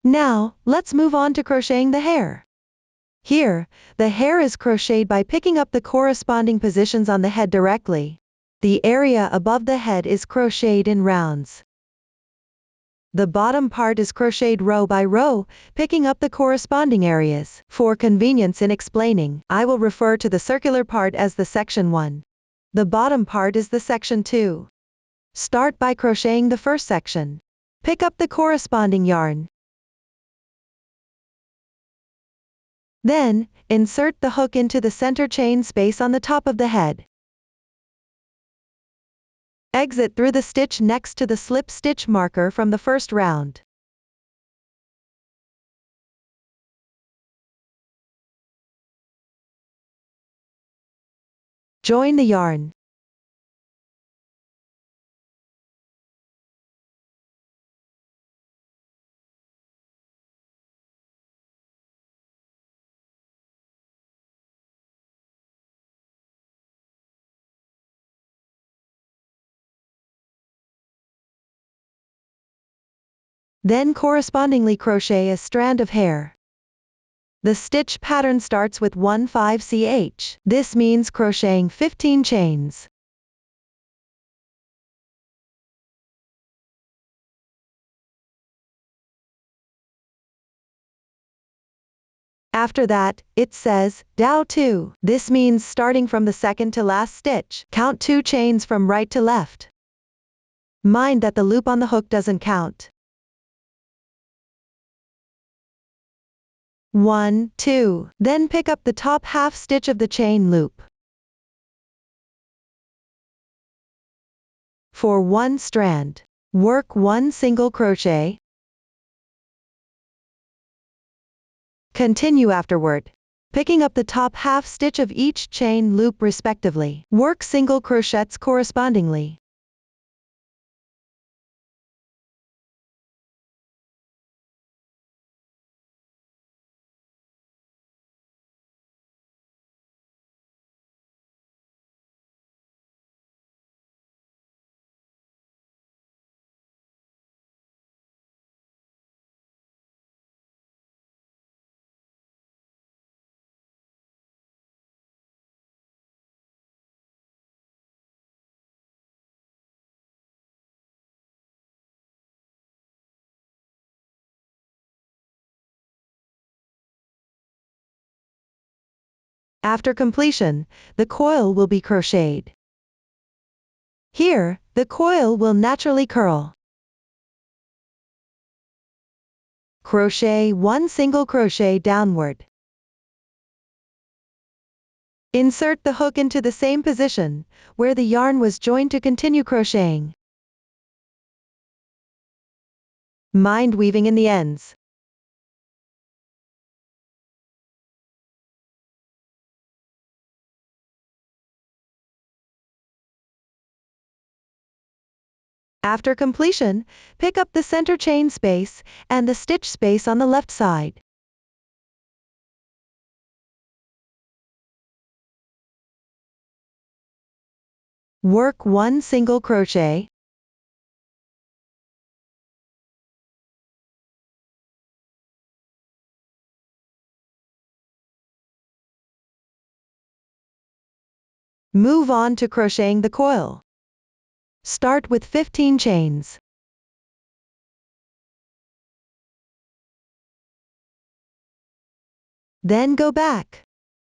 Now, let's move on to crocheting the hair. Here, the hair is crocheted by picking up the corresponding positions on the head directly. The area above the head is crocheted in rounds. The bottom part is crocheted row by row, picking up the corresponding areas. For convenience in explaining, I will refer to the circular part as the section 1. The bottom part is the section 2. Start by crocheting the first section. Pick up the corresponding yarn. Then, insert the hook into the center chain space on the top of the head. Exit through the stitch next to the slip stitch marker from the first round. Join the yarn. Then correspondingly crochet a strand of hair. The stitch pattern starts with 15ch. This means crocheting 15 chains. After that, it says, Dow 2. This means starting from the second to last stitch, count 2 chains from right to left. Mind that the loop on the hook doesn't count. 1, 2. Then pick up the top half stitch of the chain loop. For one strand, work 1 single crochet. Continue afterward, picking up the top half stitch of each chain loop respectively. Work single crochets correspondingly. After completion, the coil will be crocheted. Here, the coil will naturally curl. Crochet 1 single crochet downward. Insert the hook into the same position, where the yarn was joined to continue crocheting. Mind weaving in the ends. After completion, pick up the center chain space and the stitch space on the left side. Work 1 single crochet. Move on to crocheting the coil. Start with 15 chains. Then go back.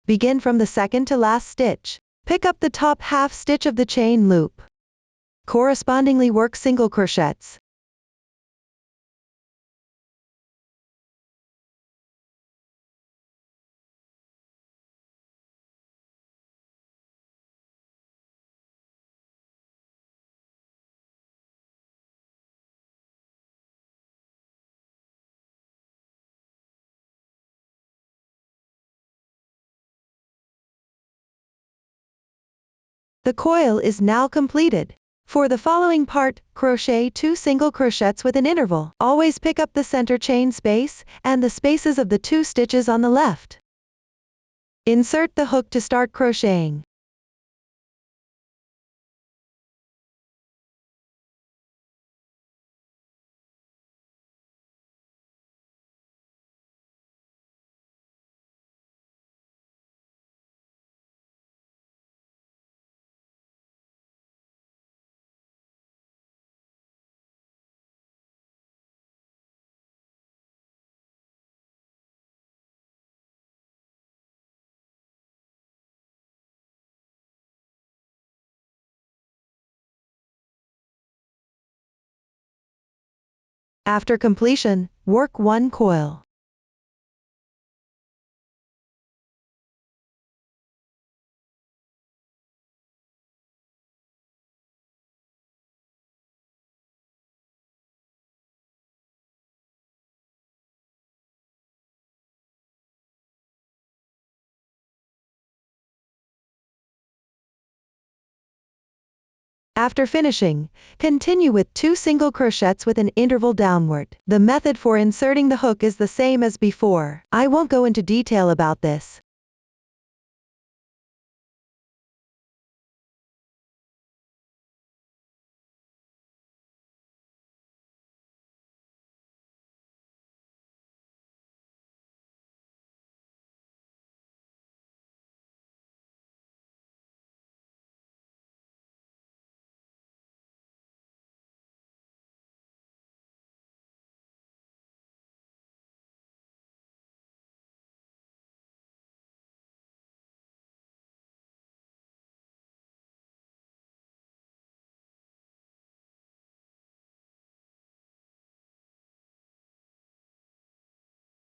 Begin from the second to last stitch. Pick up the top half stitch of the chain loop. Correspondingly work single crochets. The coil is now completed. For the following part, crochet 2 single crochets with an interval. Always pick up the center chain space and the spaces of the 2 stitches on the left. Insert the hook to start crocheting. After completion, work 1 coil. After finishing, continue with 2 single crochets with an interval downward. The method for inserting the hook is the same as before. I won't go into detail about this.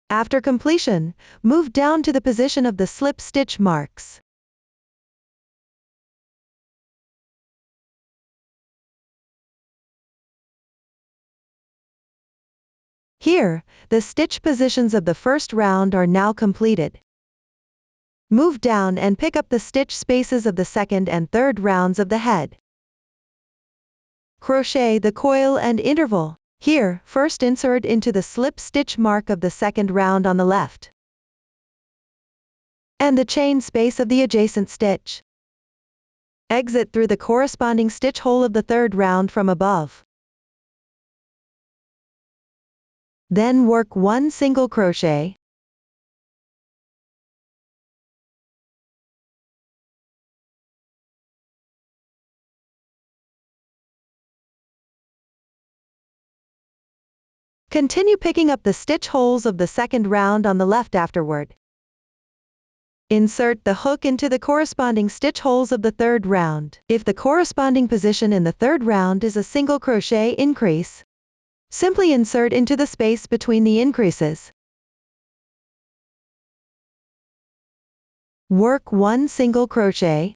After completion, move down to the position of the slip stitch marks. Here, the stitch positions of the first round are now completed. Move down and pick up the stitch spaces of the second and third rounds of the head. Crochet the coil and interval. Here, first insert into the slip stitch mark of the second round on the left, and the chain space of the adjacent stitch. Exit through the corresponding stitch hole of the third round from above. Then work 1 single crochet. Continue picking up the stitch holes of the second round on the left afterward. Insert the hook into the corresponding stitch holes of the third round. If the corresponding position in the third round is a single crochet increase, simply insert into the space between the increases. Work 1 single crochet.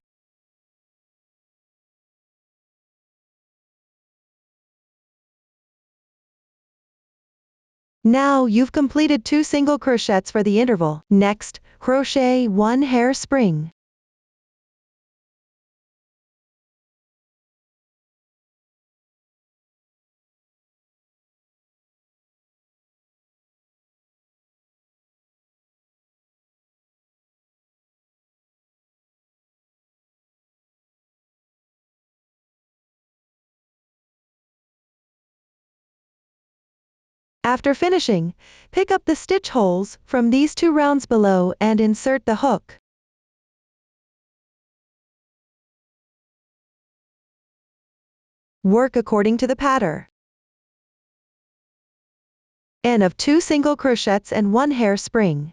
Now you've completed 2 single crochets for the interval. Next, crochet 1 hairspring. After finishing, pick up the stitch holes from these 2 rounds below and insert the hook. Work according to the pattern. N of 2 single crochets and 1 hairspring.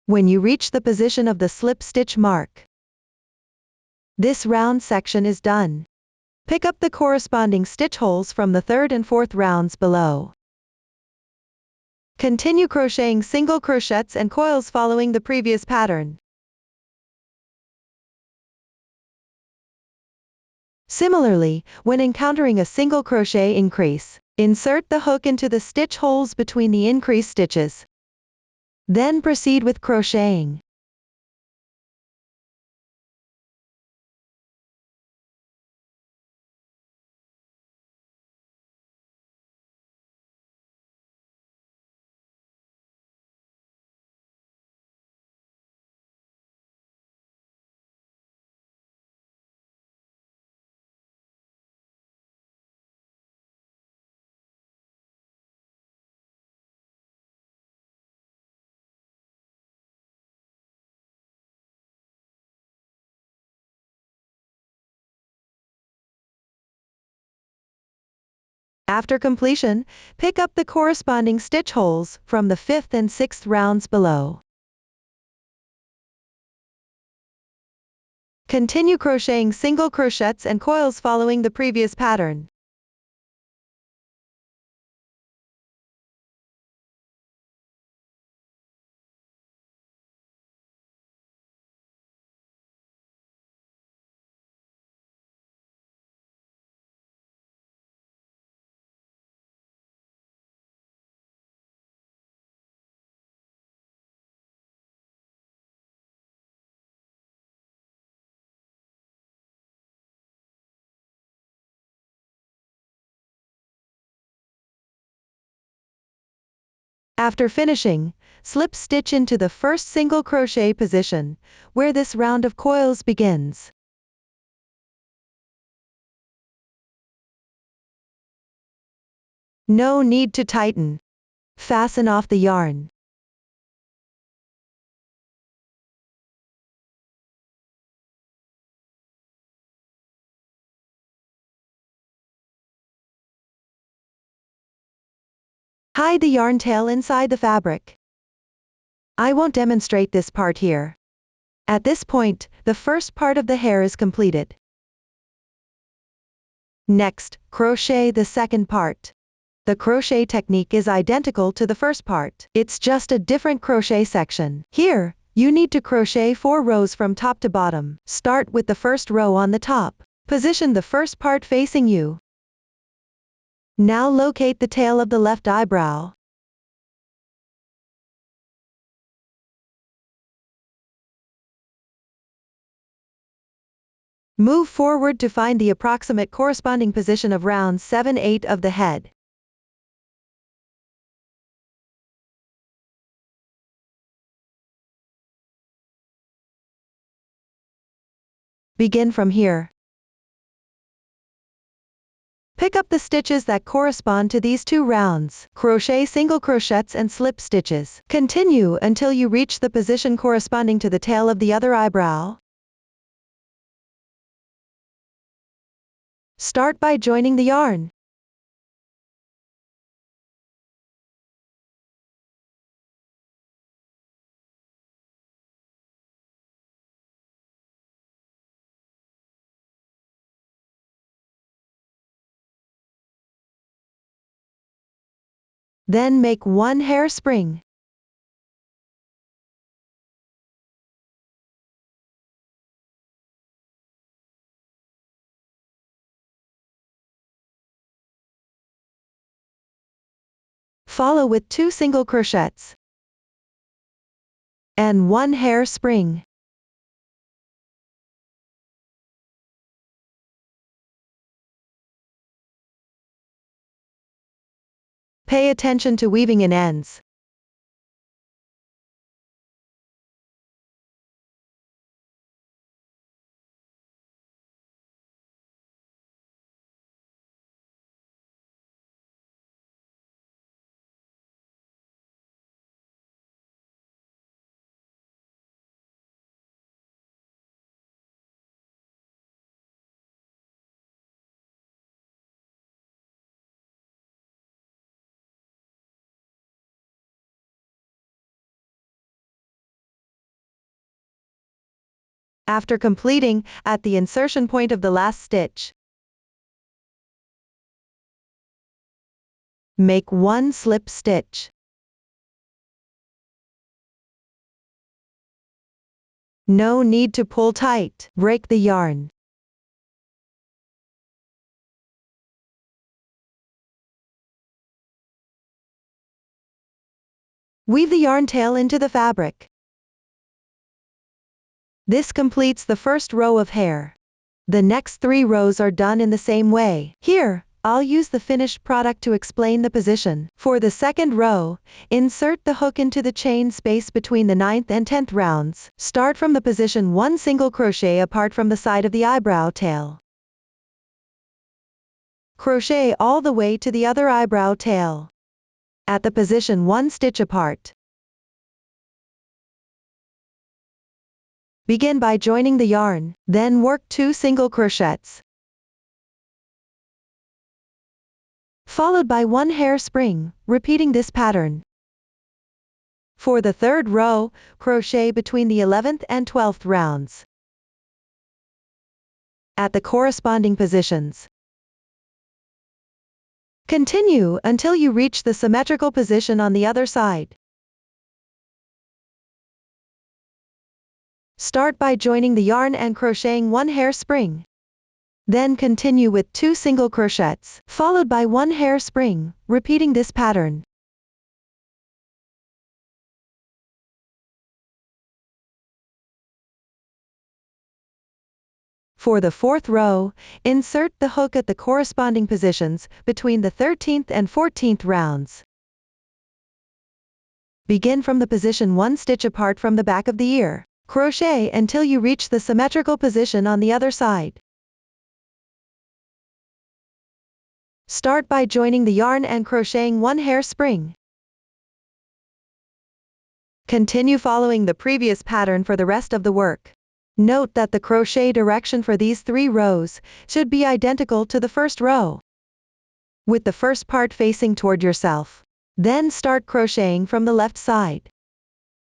When you reach the position of the slip stitch mark, this round section is done. Pick up the corresponding stitch holes from the third and fourth rounds below. Continue crocheting single crochets and coils following the previous pattern. Similarly, when encountering a single crochet increase, insert the hook into the stitch holes between the increase stitches. Then proceed with crocheting. After completion, pick up the corresponding stitch holes from the 5th and 6th rounds below. Continue crocheting single crochets and coils following the previous pattern. After finishing, slip stitch into the first single crochet position, where this round of coils begins. No need to tighten. Fasten off the yarn. Hide the yarn tail inside the fabric. I won't demonstrate this part here. At this point, the first part of the hair is completed. Next, crochet the second part. The crochet technique is identical to the first part. It's just a different crochet section. Here, you need to crochet 4 rows from top to bottom. Start with the first row on the top. Position the first part facing you. Now locate the tail of the left eyebrow. Move forward to find the approximate corresponding position of round 7/8 of the head. Begin from here. Pick up the stitches that correspond to these 2 rounds. Crochet single crochets and slip stitches. Continue until you reach the position corresponding to the tail of the other eyebrow. Start by joining the yarn. Then make 1 hairspring. Follow with 2 single crochets and 1 hairspring. Pay attention to weaving in ends. After completing, at the insertion point of the last stitch, make 1 slip stitch. No need to pull tight. Break the yarn. Weave the yarn tail into the fabric. This completes the first row of hair. The next 3 rows are done in the same way. Here, I'll use the finished product to explain the position. For the second row, insert the hook into the chain space between the 9th and 10th rounds. Start from the position 1 single crochet apart from the side of the eyebrow tail. Crochet all the way to the other eyebrow tail. At the position 1 stitch apart. Begin by joining the yarn, then work 2 single crochets. followed by 1 hairspring, repeating this pattern. For the third row, crochet between the 11th and 12th rounds at the corresponding positions. Continue until you reach the symmetrical position on the other side. Start by joining the yarn and crocheting 1 hairspring. Then continue with 2 single crochets, followed by 1 hairspring, repeating this pattern. For the fourth row, insert the hook at the corresponding positions between the 13th and 14th rounds. Begin from the position 1 stitch apart from the back of the ear. Crochet until you reach the symmetrical position on the other side. Start by joining the yarn and crocheting 1 hairspring. Continue following the previous pattern for the rest of the work. Note that the crochet direction for these 3 rows should be identical to the first row, with the first part facing toward yourself. Then start crocheting from the left side.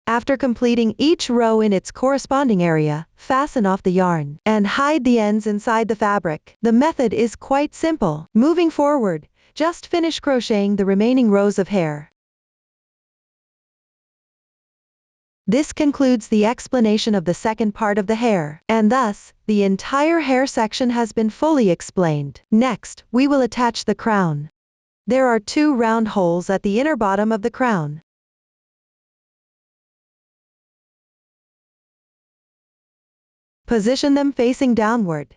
After completing each row in its corresponding area, fasten off the yarn and hide the ends inside the fabric. The method is quite simple. Moving forward, just finish crocheting the remaining rows of hair. This concludes the explanation of the second part of the hair, and thus, the entire hair section has been fully explained. Next, we will attach the crown. There are 2 round holes at the inner bottom of the crown. Position them facing downward.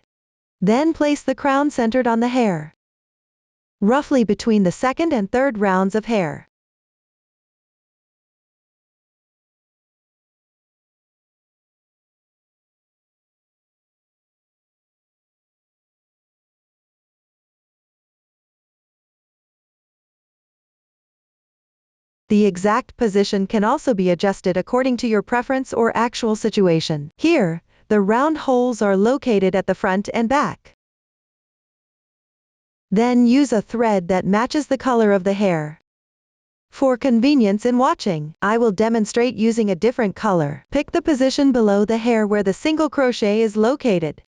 Then place the crown centered on the hair, roughly between the second and third rounds of hair. The exact position can also be adjusted according to your preference or actual situation. Here, the round holes are located at the front and back. Then use a thread that matches the color of the hair. For convenience in watching, I will demonstrate using a different color. Pick the position below the hair where the single crochet is located,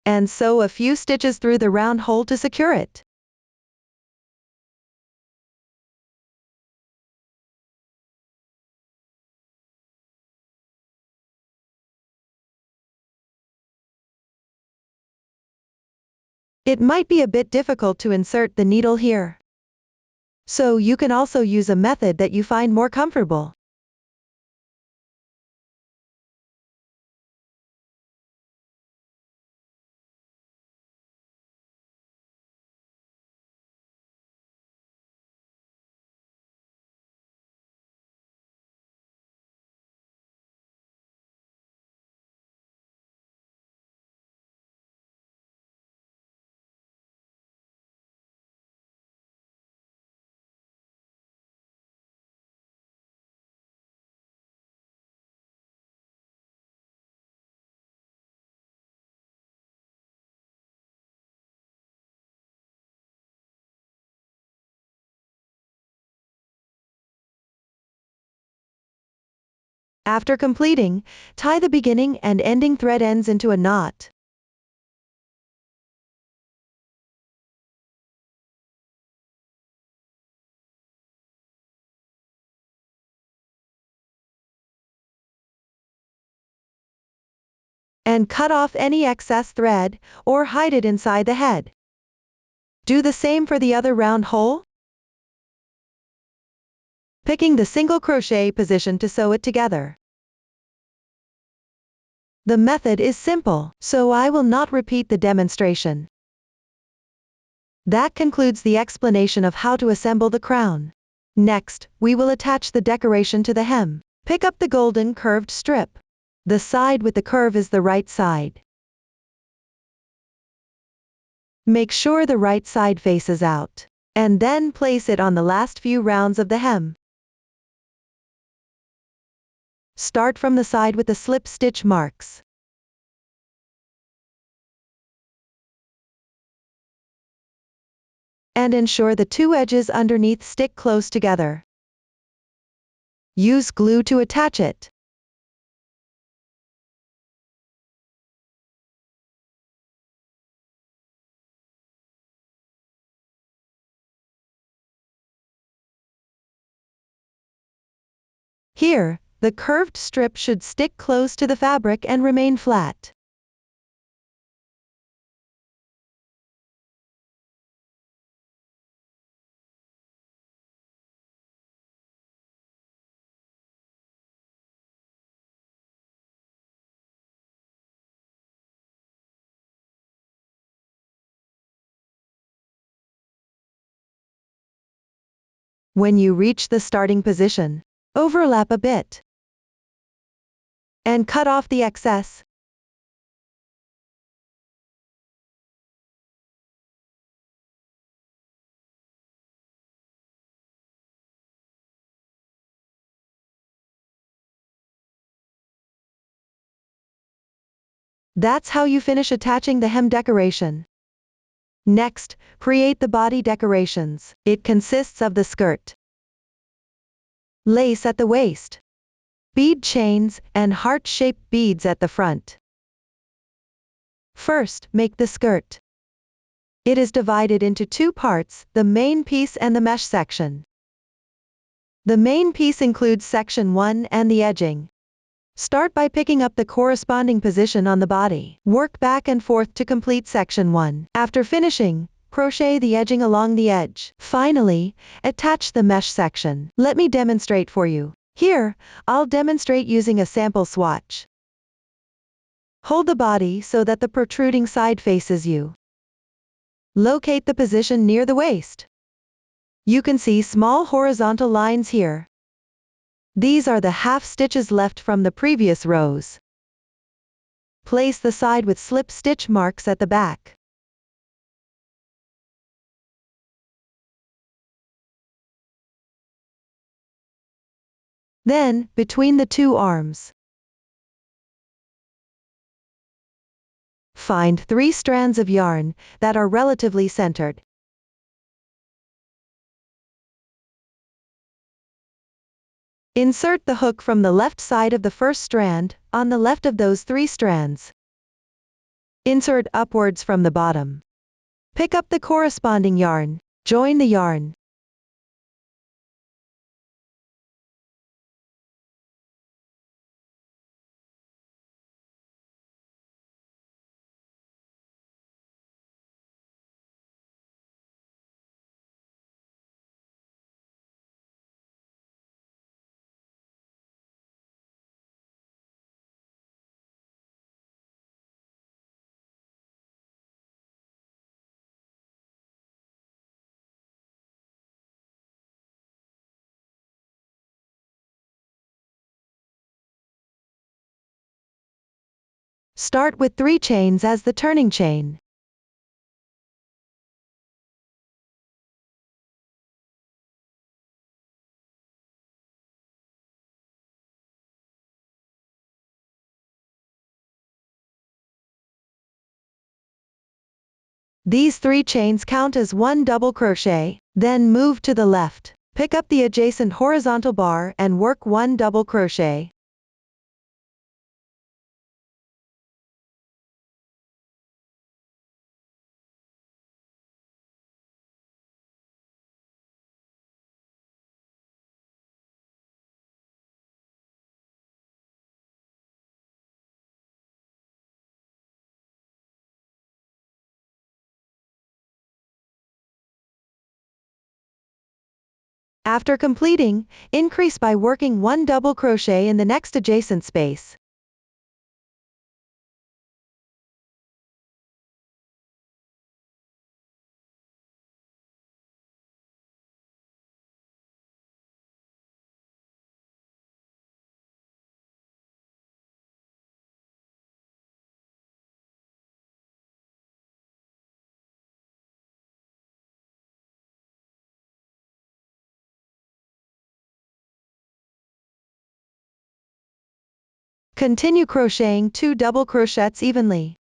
and sew a few stitches through the round hole to secure it. It might be a bit difficult to insert the needle here, so you can also use a method that you find more comfortable. After completing, tie the beginning and ending thread ends into a knot. And cut off any excess thread, or hide it inside the head. Do the same for the other round hole, picking the single crochet position to sew it together. The method is simple, so I will not repeat the demonstration. That concludes the explanation of how to assemble the crown. Next, we will attach the decoration to the hem. Pick up the golden curved strip. The side with the curve is the right side. Make sure the right side faces out, and then place it on the last few rounds of the hem. Start from the side with the slip stitch marks. and ensure the two edges underneath stick close together. Use glue to attach it. Here, the curved strip should stick close to the fabric and remain flat. When you reach the starting position, overlap a bit and cut off the excess. That's how you finish attaching the hem decoration. Next, create the body decorations. It consists of the skirt, lace at the waist, bead chains, and heart-shaped beads at the front. First, make the skirt. It is divided into two parts, the main piece and the mesh section. The main piece includes section 1 and the edging. Start by picking up the corresponding position on the body. Work back and forth to complete section 1. After finishing, crochet the edging along the edge. Finally, attach the mesh section. Let me demonstrate for you. Here, I'll demonstrate using a sample swatch. Hold the body so that the protruding side faces you. Locate the position near the waist. You can see small horizontal lines here. These are the half stitches left from the previous rows. Place the side with slip stitch marks at the back. Then, between the two arms, find 3 strands of yarn that are relatively centered. Insert the hook from the left side of the first strand, on the left of those 3 strands. Insert upwards from the bottom. Pick up the corresponding yarn, join the yarn. Start with 3 chains as the turning chain. These 3 chains count as 1 double crochet, then move to the left. Pick up the adjacent horizontal bar and work 1 double crochet. After completing, increase by working 1 double crochet in the next adjacent space. Continue crocheting 2 double crochets evenly.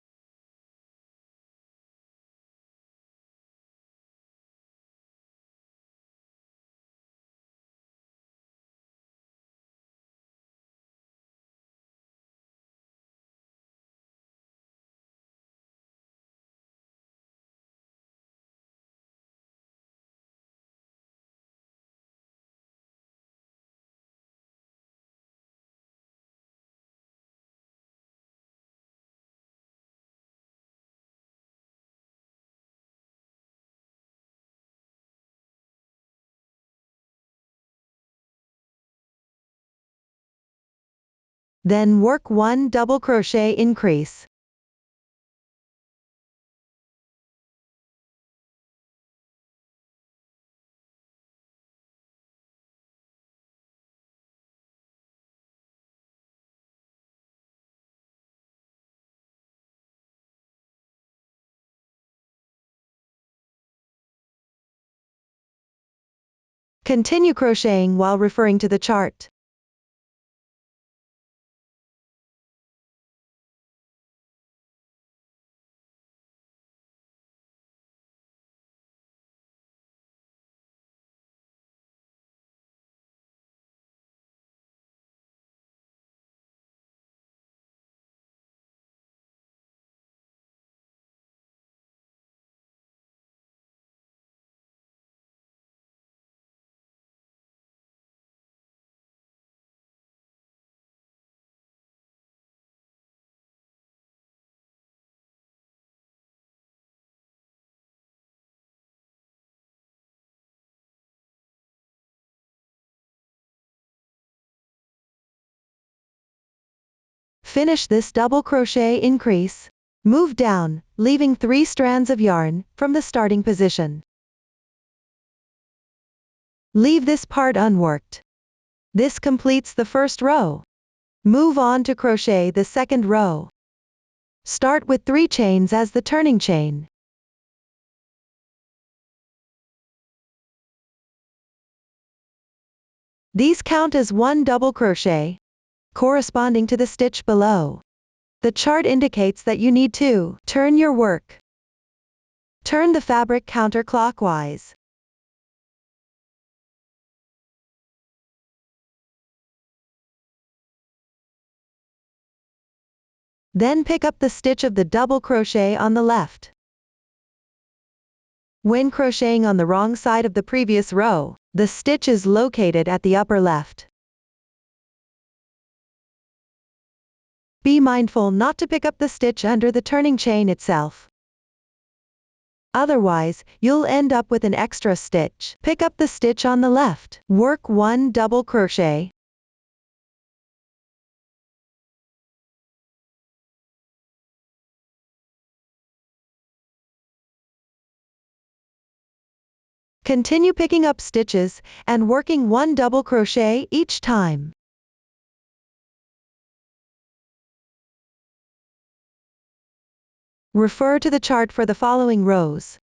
Then work 1 double crochet increase. Continue crocheting while referring to the chart. Finish this double crochet increase. Move down, leaving 3 strands of yarn from the starting position. Leave this part unworked. This completes the first row. Move on to crochet the second row. Start with 3 chains as the turning chain. These count as 1 double crochet, corresponding to the stitch below. The chart indicates that you need to turn your work. Turn the fabric counterclockwise. Then pick up the stitch of the double crochet on the left. When crocheting on the wrong side of the previous row, the stitch is located at the upper left. Be mindful not to pick up the stitch under the turning chain itself. Otherwise, you'll end up with an extra stitch. Pick up the stitch on the left. Work 1 double crochet. Continue picking up stitches and working 1 double crochet each time. Refer to the chart for the following rows.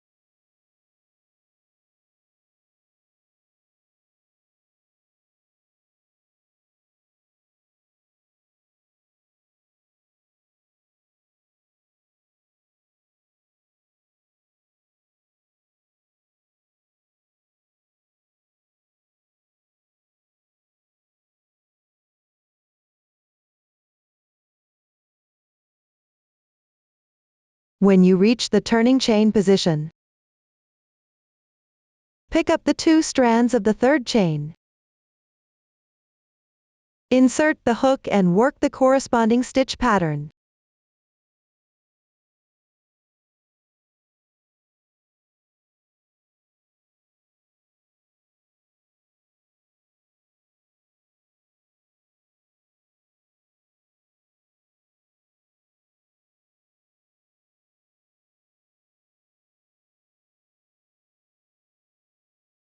When you reach the turning chain position, pick up the 2 strands of the third chain. Insert the hook and work the corresponding stitch pattern.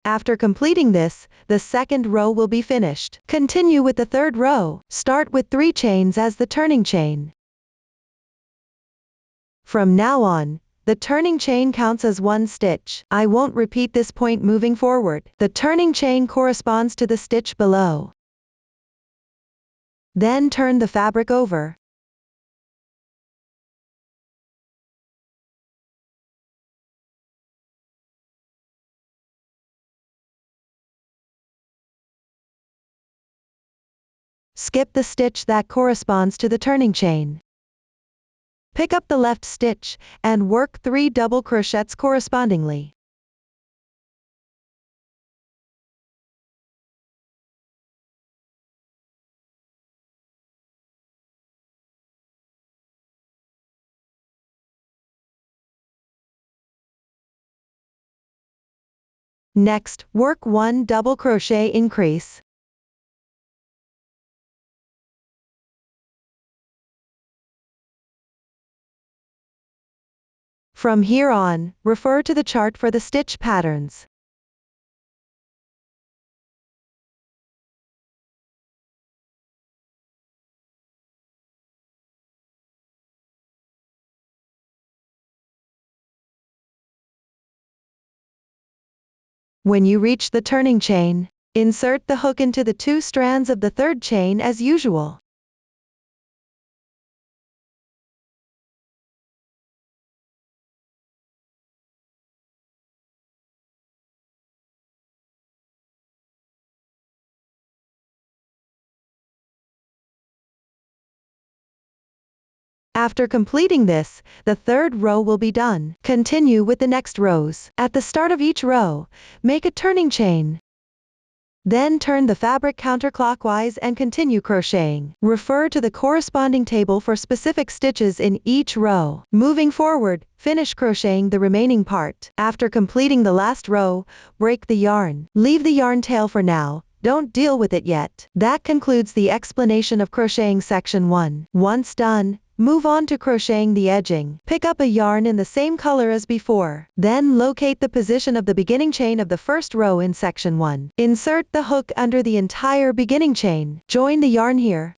After completing this, the second row will be finished. Continue with the third row. Start with 3 chains as the turning chain. From now on, the turning chain counts as 1 stitch. I won't repeat this point moving forward. The turning chain corresponds to the stitch below. Then turn the fabric over. Skip the stitch that corresponds to the turning chain. Pick up the left stitch and work 3 double crochets correspondingly. Next, work 1 double crochet increase. From here on, refer to the chart for the stitch patterns. When you reach the turning chain, insert the hook into the 2 strands of the 3rd chain as usual. After completing this, the 3rd row will be done. Continue with the next rows. At the start of each row, make a turning chain. Then turn the fabric counterclockwise and continue crocheting. Refer to the corresponding table for specific stitches in each row. Moving forward, finish crocheting the remaining part. After completing the last row, break the yarn. Leave the yarn tail for now. Don't deal with it yet. That concludes the explanation of crocheting section 1. Once done, move on to crocheting the edging. Pick up a yarn in the same color as before. Then locate the position of the beginning chain of the first row in section 1. Insert the hook under the entire beginning chain. Join the yarn here.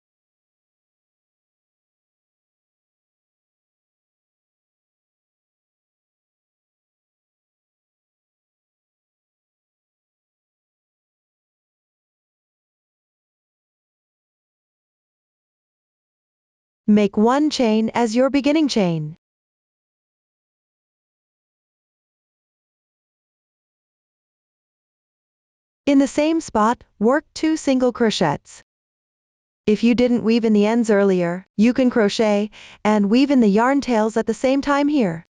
Make 1 chain as your beginning chain. In the same spot, work 2 single crochets. If you didn't weave in the ends earlier, you can crochet and weave in the yarn tails at the same time here.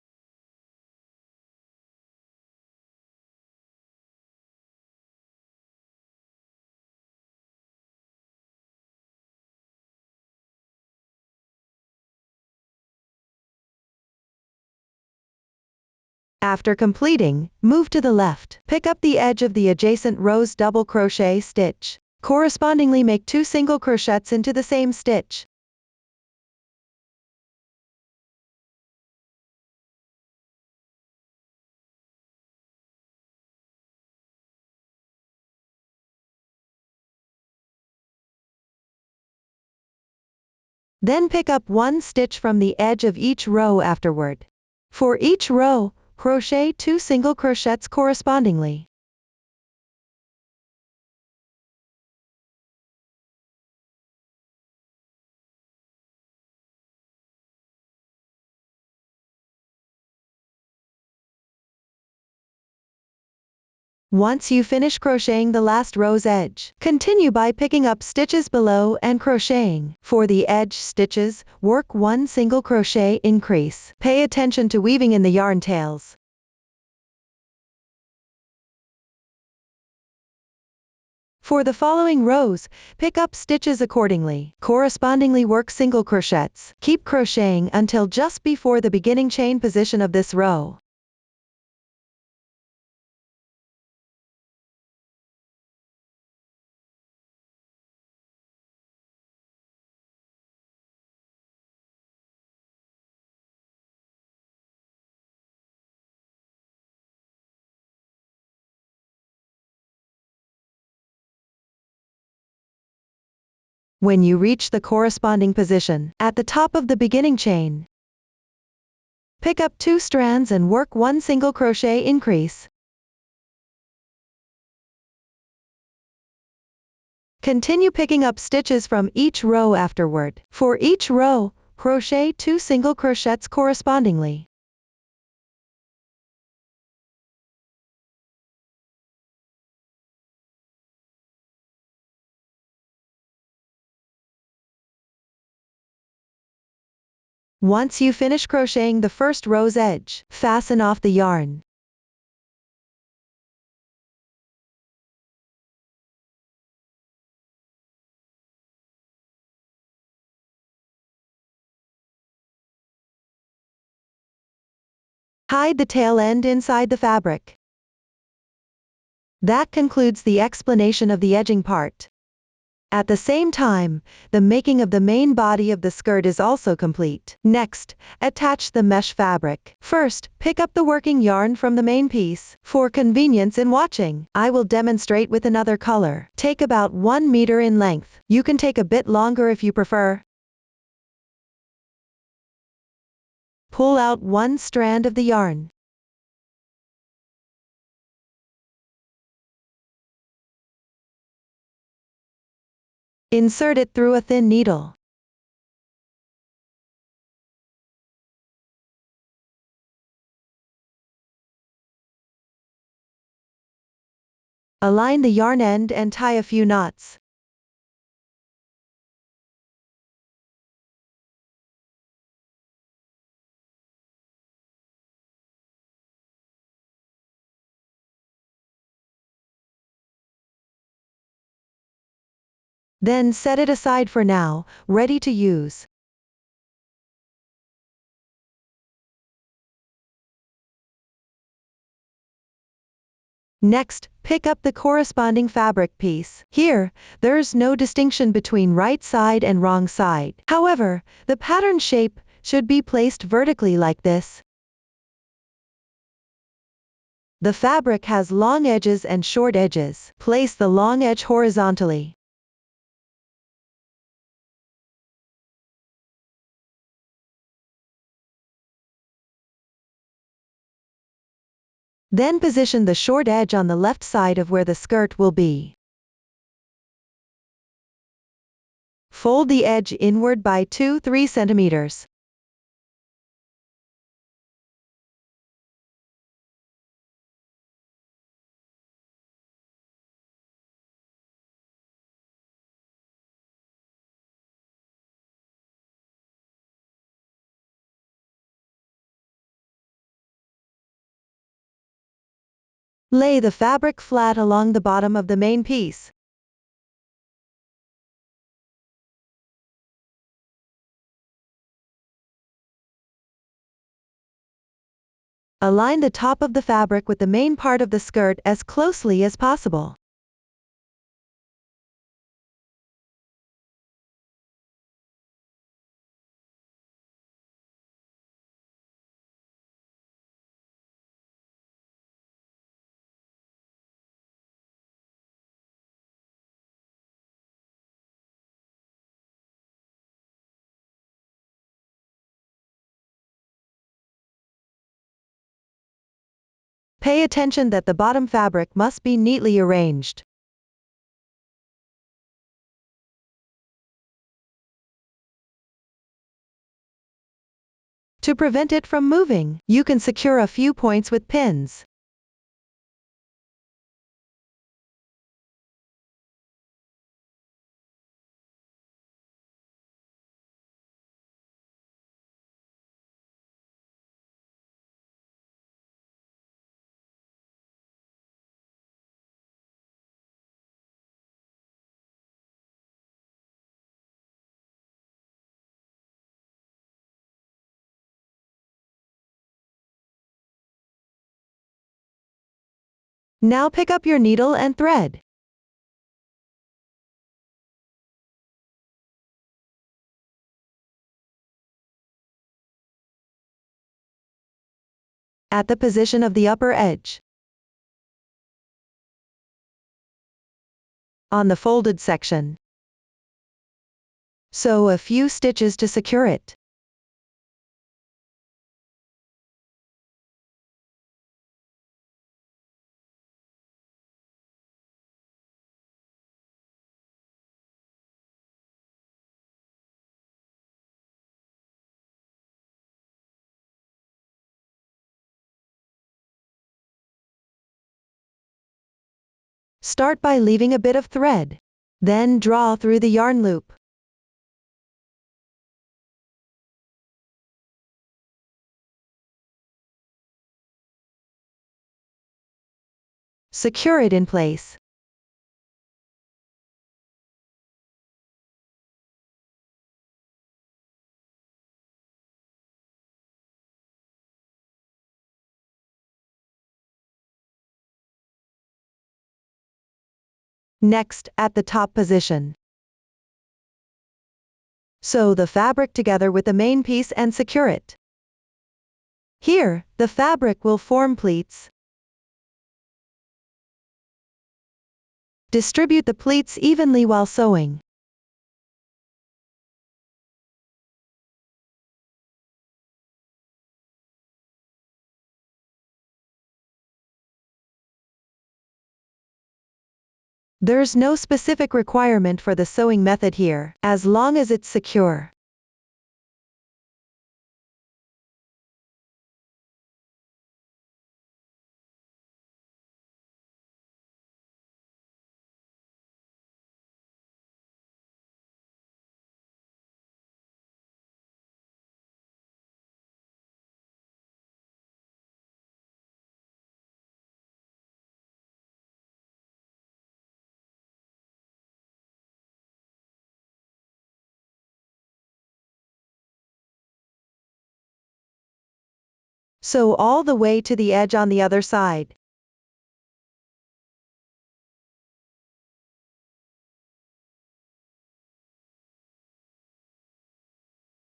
After completing, move to the left. Pick up the edge of the adjacent row's double crochet stitch. Correspondingly, make 2 single crochets into the same stitch. Then pick up 1 stitch from the edge of each row afterward. For each row, crochet 2 single crochets correspondingly. Once you finish crocheting the last row's edge, continue by picking up stitches below and crocheting. For the edge stitches, work 1 single crochet increase. Pay attention to weaving in the yarn tails. For the following rows, pick up stitches accordingly. Correspondingly, work single crochets. Keep crocheting until just before the beginning chain position of this row. When you reach the corresponding position at the top of the beginning chain, pick up 2 strands and work 1 single crochet increase. Continue picking up stitches from each row afterward. For each row, crochet 2 single crochets correspondingly. Once you finish crocheting the first row's edge, fasten off the yarn. Hide the tail end inside the fabric. That concludes the explanation of the edging part. At the same time, the making of the main body of the skirt is also complete. Next, attach the mesh fabric. First, pick up the working yarn from the main piece. For convenience in watching, I will demonstrate with another color. Take about 1 meter in length. You can take a bit longer if you prefer. Pull out one strand of the yarn. Insert it through a thin needle. Align the yarn end and tie a few knots. Then set it aside for now, ready to use. Next, pick up the corresponding fabric piece. Here, there's no distinction between right side and wrong side. However, the pattern shape should be placed vertically like this. The fabric has long edges and short edges. Place the long edge horizontally. Then position the short edge on the left side of where the skirt will be. Fold the edge inward by 2-3 centimeters. Lay the fabric flat along the bottom of the main piece. Align the top of the fabric with the main part of the skirt as closely as possible. Pay attention that the bottom fabric must be neatly arranged. To prevent it from moving, you can secure a few points with pins. Now pick up your needle and thread. At the position of the upper edge. On the folded section. Sew a few stitches to secure it. Start by leaving a bit of thread. Then draw through the yarn loop. Secure it in place. Next, at the top position. Sew the fabric together with the main piece and secure it. Here, the fabric will form pleats. Distribute the pleats evenly while sewing. There's no specific requirement for the sewing method here, as long as it's secure. Sew all the way to the edge on the other side.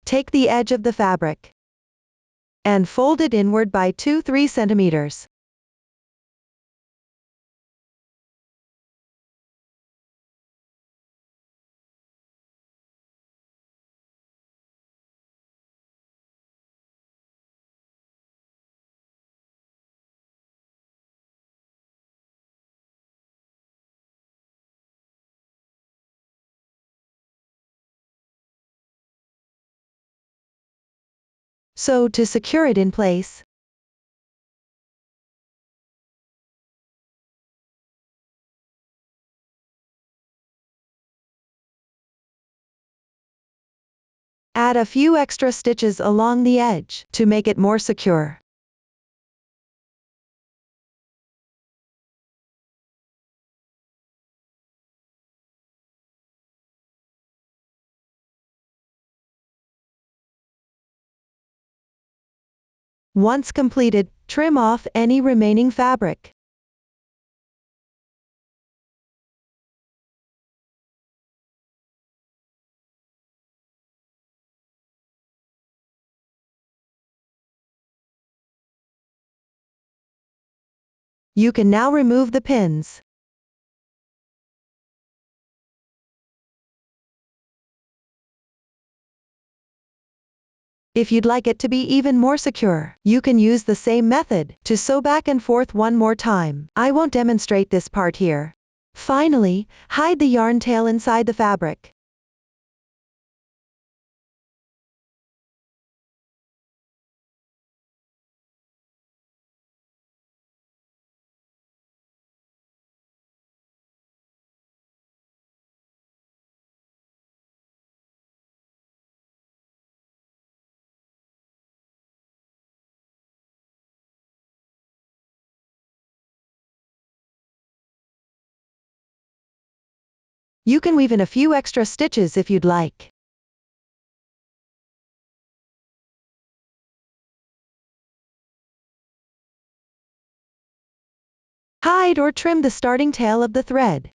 Take the edge of the fabric and fold it inward by 2-3 centimeters. Sew to secure it in place. Add a few extra stitches along the edge to make it more secure. Once completed, trim off any remaining fabric. You can now remove the pins. If you'd like it to be even more secure, you can use the same method to sew back and forth one more time. I won't demonstrate this part here. Finally, hide the yarn tail inside the fabric. You can weave in a few extra stitches if you'd like. Hide or trim the starting tail of the thread.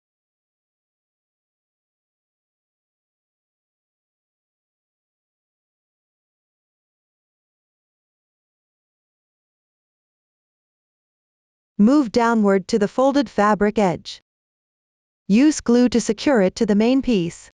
Move downward to the folded fabric edge. Use glue to secure it to the main piece.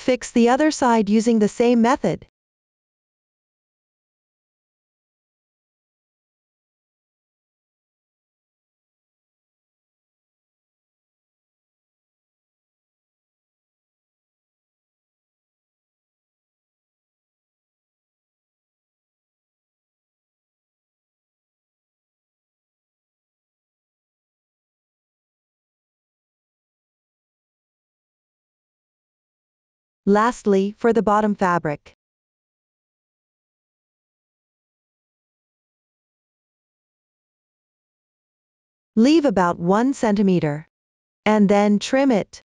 Fix the other side using the same method. Lastly, for the bottom fabric. Leave about 1 centimeter. And then trim it.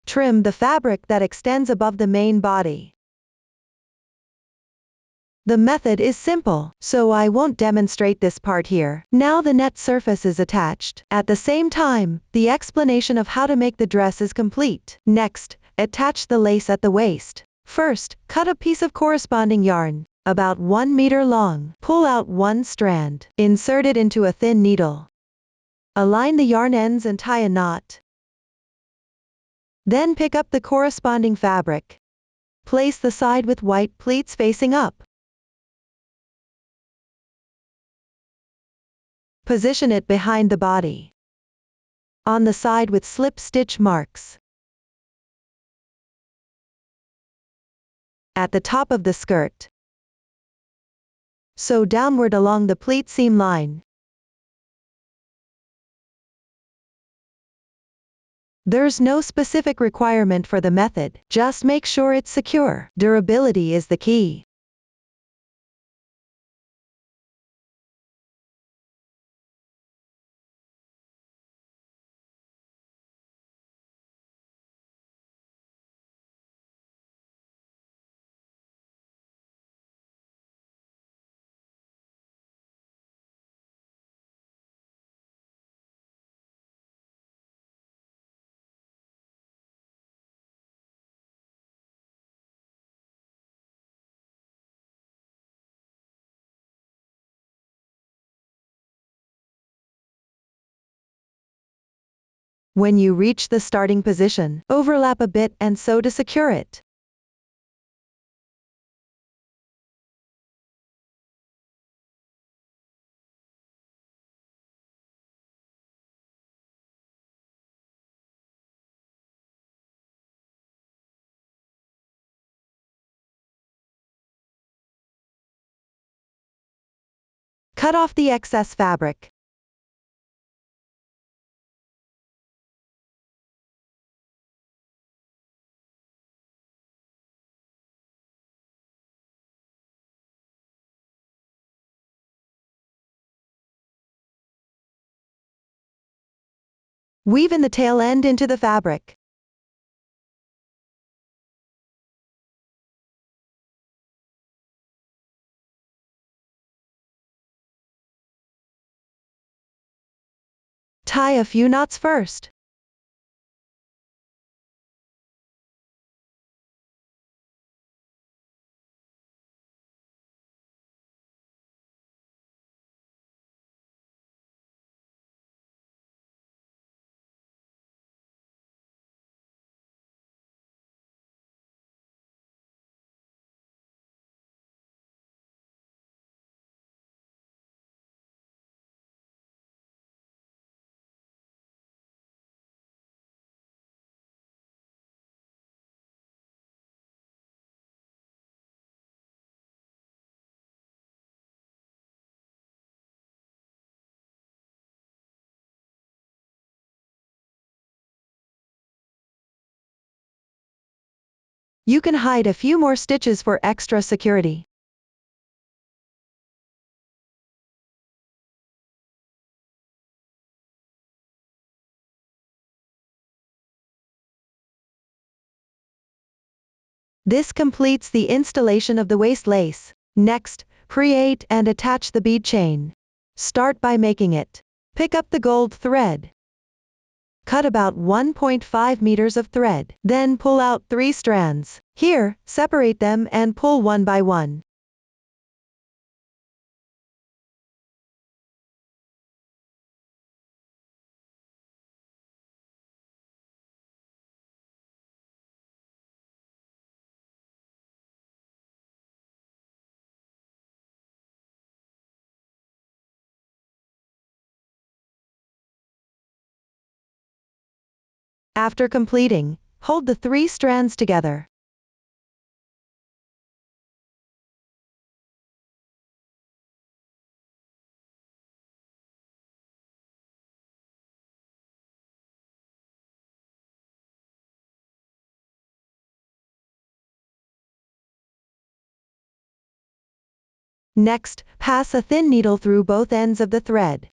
Trim the fabric that extends above the main body. The method is simple, so I won't demonstrate this part here. Now the net surface is attached. At the same time, the explanation of how to make the dress is complete. Next, attach the lace at the waist. First, cut a piece of corresponding yarn, about 1 meter long. Pull out one strand. Insert it into a thin needle. Align the yarn ends and tie a knot. Then pick up the corresponding fabric. Place the side with white pleats facing up. Position it behind the body. On the side with slip stitch marks. At the top of the skirt. Sew downward along the pleat seam line. There's no specific requirement for the method, just make sure it's secure. Durability is the key. When you reach the starting position, overlap a bit and sew to secure it. Cut off the excess fabric. Weave in the tail end into the fabric. Tie a few knots first. You can hide a few more stitches for extra security. This completes the installation of the waist lace. Next, create and attach the bead chain. Start by making it. Pick up the gold thread. Cut about 1.5 meters of thread. Then pull out 3 strands. Here, separate them and pull one by one. After completing, hold the 3 strands together. Next, pass a thin needle through both ends of the thread.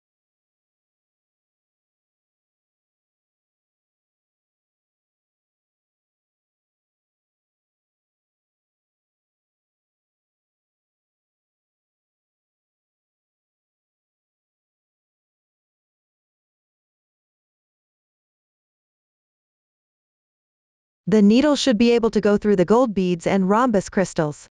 The needle should be able to go through the gold beads and rhombus crystals.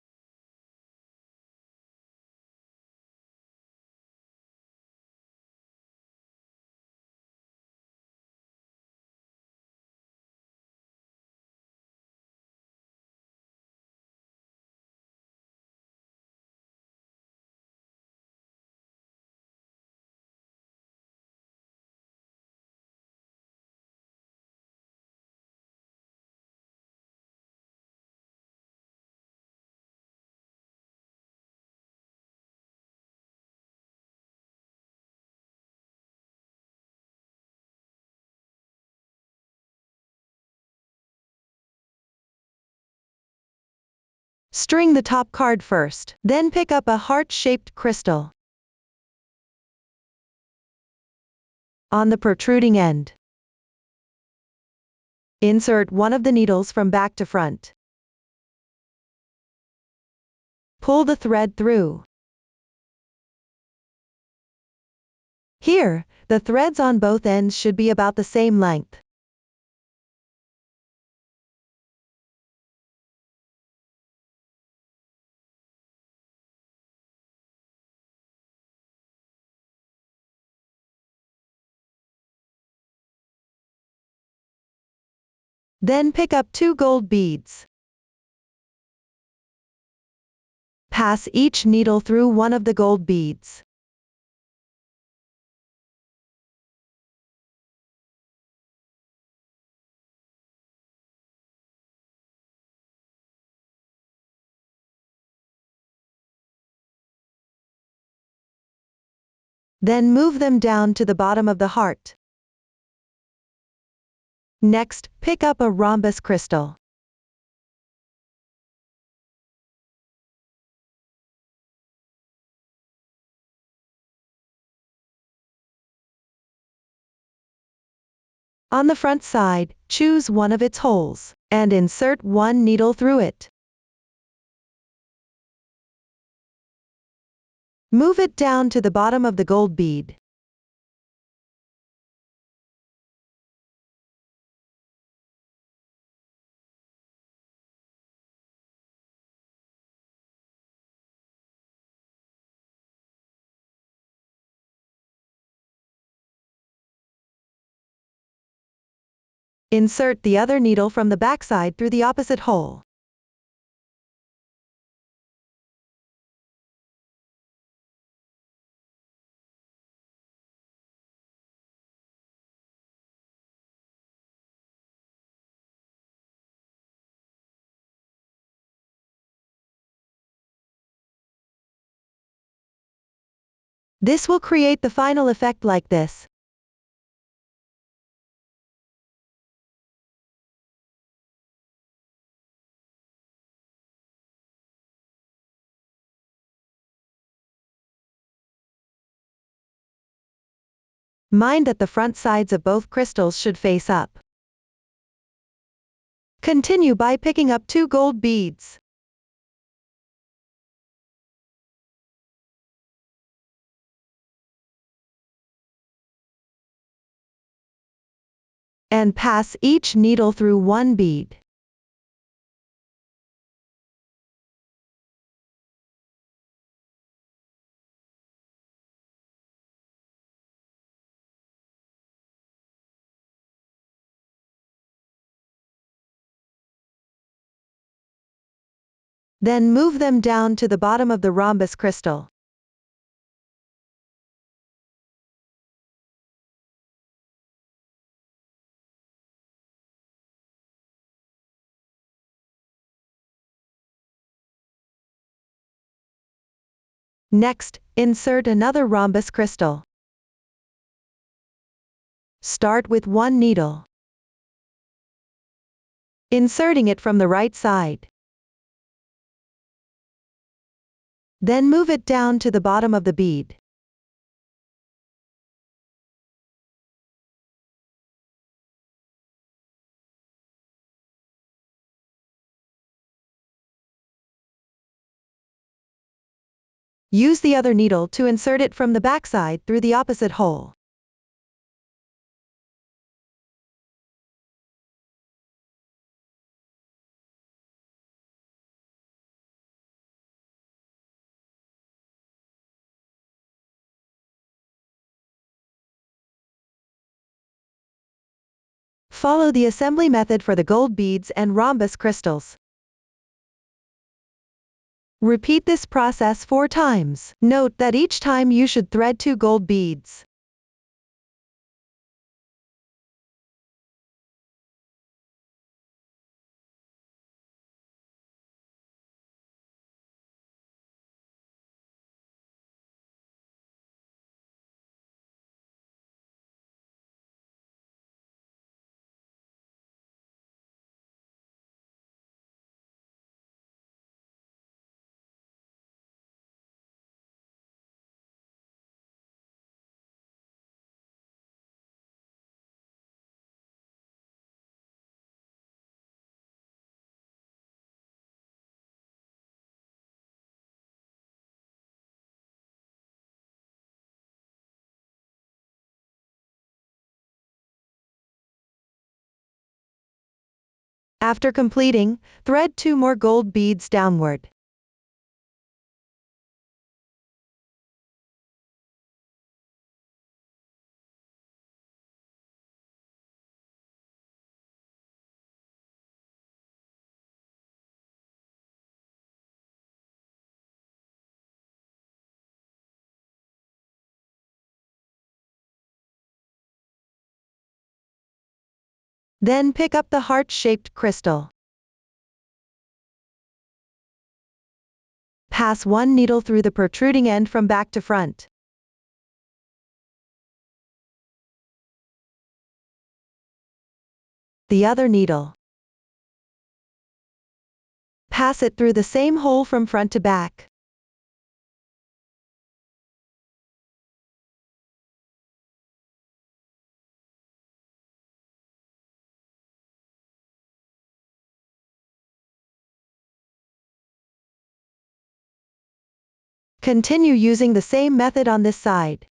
String the top card first, then pick up a heart-shaped crystal. On the protruding end, insert one of the needles from back to front. Pull the thread through. Here, the threads on both ends should be about the same length. Then pick up 2 gold beads. Pass each needle through one of the gold beads. Then move them down to the bottom of the heart. Next, pick up a rhombus crystal. On the front side, choose one of its holes, and insert one needle through it. Move it down to the bottom of the gold bead. Insert the other needle from the backside through the opposite hole. This will create the final effect like this. Mind that the front sides of both crystals should face up. Continue by picking up 2 gold beads. And pass each needle through one bead. Then move them down to the bottom of the rhombus crystal. Next, insert another rhombus crystal. Start with one needle, inserting it from the right side. Then move it down to the bottom of the bead. Use the other needle to insert it from the backside through the opposite hole. Follow the assembly method for the gold beads and rhombus crystals. Repeat this process 4 times. Note that each time you should thread 2 gold beads. After completing, thread 2 more gold beads downward. Then pick up the heart-shaped crystal. Pass one needle through the protruding end from back to front. The other needle. Pass it through the same hole from front to back. Continue using the same method on this side.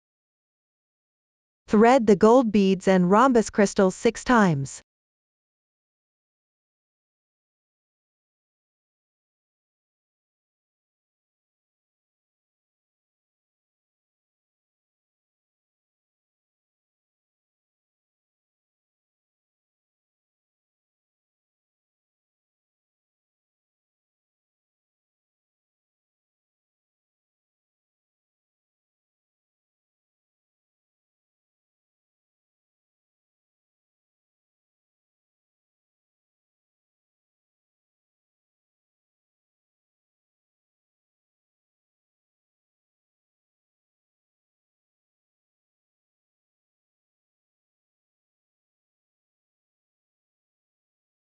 Thread the gold beads and rhombus crystals 6 times.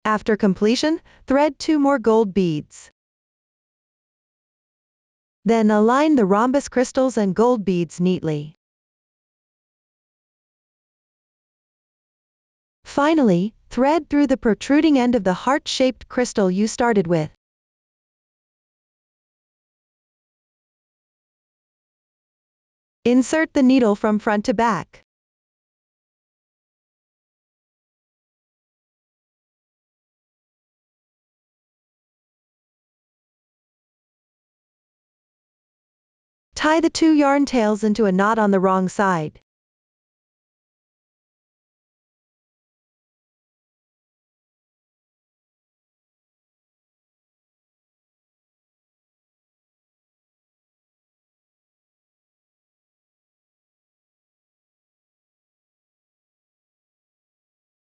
After completion, thread 2 more gold beads. Then align the rhombus crystals and gold beads neatly. Finally, thread through the protruding end of the heart-shaped crystal you started with. Insert the needle from front to back. Tie the 2 yarn tails into a knot on the wrong side.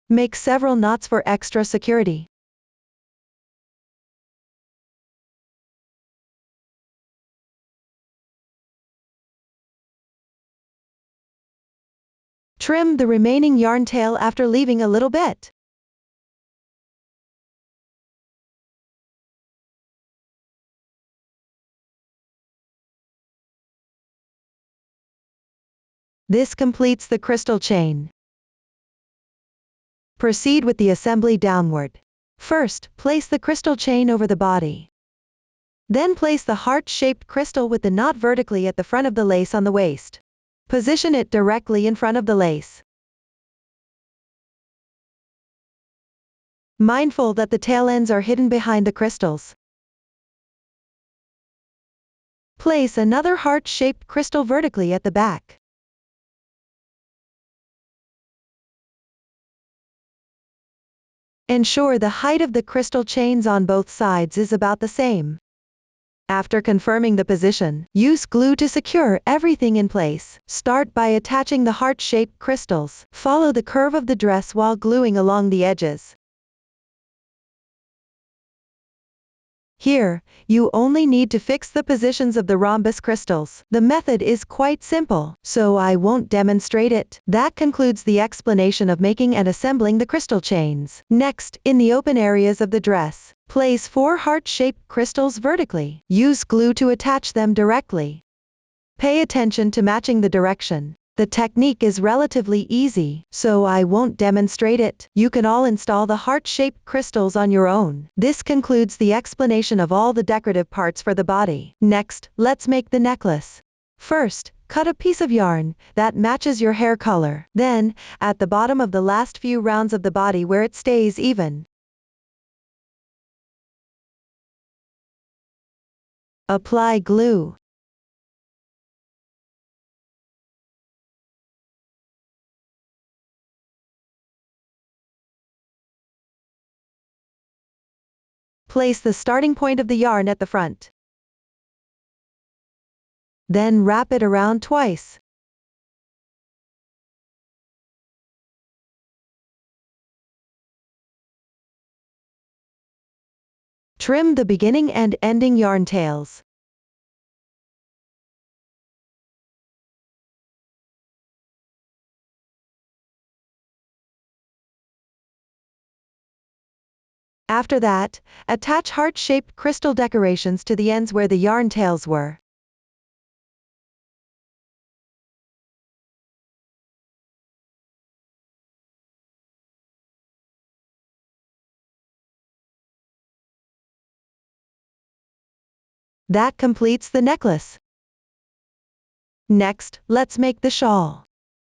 Make several knots for extra security. Trim the remaining yarn tail after leaving a little bit. This completes the crystal chain. Proceed with the assembly downward. First, place the crystal chain over the body. Then place the heart-shaped crystal with the knot vertically at the front of the lace on the waist. Position it directly in front of the lace. Mindful that the tail ends are hidden behind the crystals. Place another heart-shaped crystal vertically at the back. Ensure the height of the crystal chains on both sides is about the same. After confirming the position, use glue to secure everything in place. Start by attaching the heart-shaped crystals. Follow the curve of the dress while gluing along the edges. Here, you only need to fix the positions of the rhombus crystals. The method is quite simple, so I won't demonstrate it. That concludes the explanation of making and assembling the crystal chains. Next, in the open areas of the dress, place 4 heart-shaped crystals vertically. Use glue to attach them directly. Pay attention to matching the direction. The technique is relatively easy, so I won't demonstrate it. You can all install the heart-shaped crystals on your own. This concludes the explanation of all the decorative parts for the body. Next, let's make the necklace. First, cut a piece of yarn that matches your hair color. Then, at the bottom of the last few rounds of the body where it stays even, apply glue. Place the starting point of the yarn at the front. Then wrap it around twice. Trim the beginning and ending yarn tails. After that, attach heart-shaped crystal decorations to the ends where the yarn tails were. That completes the necklace. Next, let's make the shawl.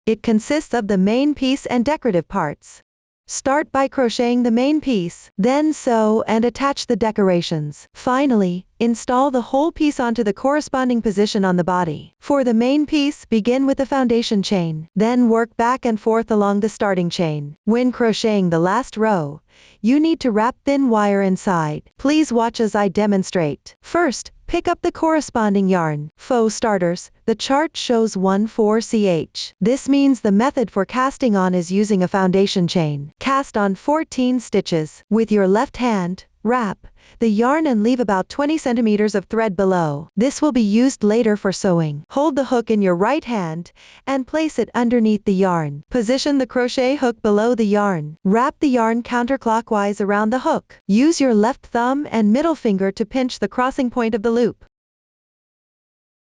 It consists of the main piece and decorative parts. Start by crocheting the main piece, then sew and attach the decorations. Finally, install the whole piece onto the corresponding position on the body. For the main piece, begin with the foundation chain, then work back and forth along the starting chain. When crocheting the last row, you need to wrap thin wire inside. Please watch as I demonstrate. First, pick up the corresponding yarn. For starters, the chart shows 14ch. This means the method for casting on is using a foundation chain. Cast on 14 stitches. With your left hand, wrap the yarn and leave about 20 centimeters of thread below. This will be used later for sewing. Hold the hook in your right hand and place it underneath the yarn. Position the crochet hook below the yarn. Wrap the yarn counterclockwise around the hook. Use your left thumb and middle finger to pinch the crossing point of the loop.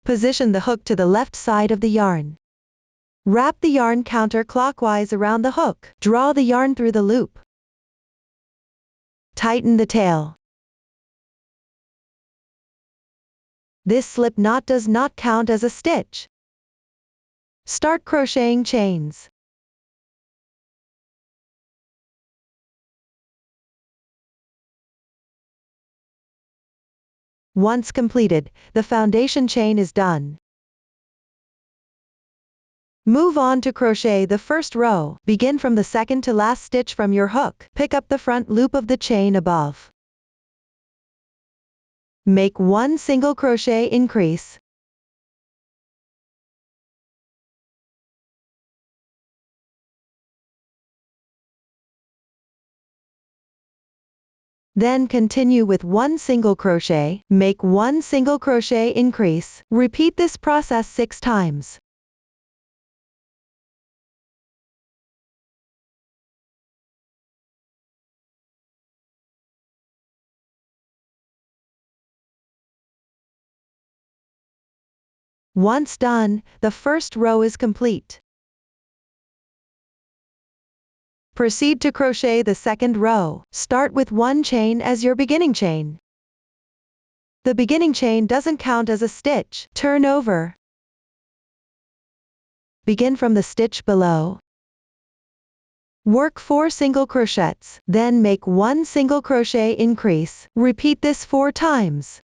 Position the hook to the left side of the yarn. Wrap the yarn counterclockwise around the hook. Draw the yarn through the loop. Tighten the tail. This slip knot does not count as a stitch. Start crocheting chains. Once completed, the foundation chain is done. Move on to crochet the first row. Begin from the second to last stitch from your hook. Pick up the front loop of the chain above. Make 1 single crochet increase. Then continue with 1 single crochet. Make 1 single crochet increase. Repeat this process 6 times. Once done, the first row is complete. Proceed to crochet the second row. Start with 1 chain as your beginning chain. The beginning chain doesn't count as a stitch. Turn over. Begin from the stitch below. Work 4 single crochets, then make 1 single crochet increase. Repeat this 4 times.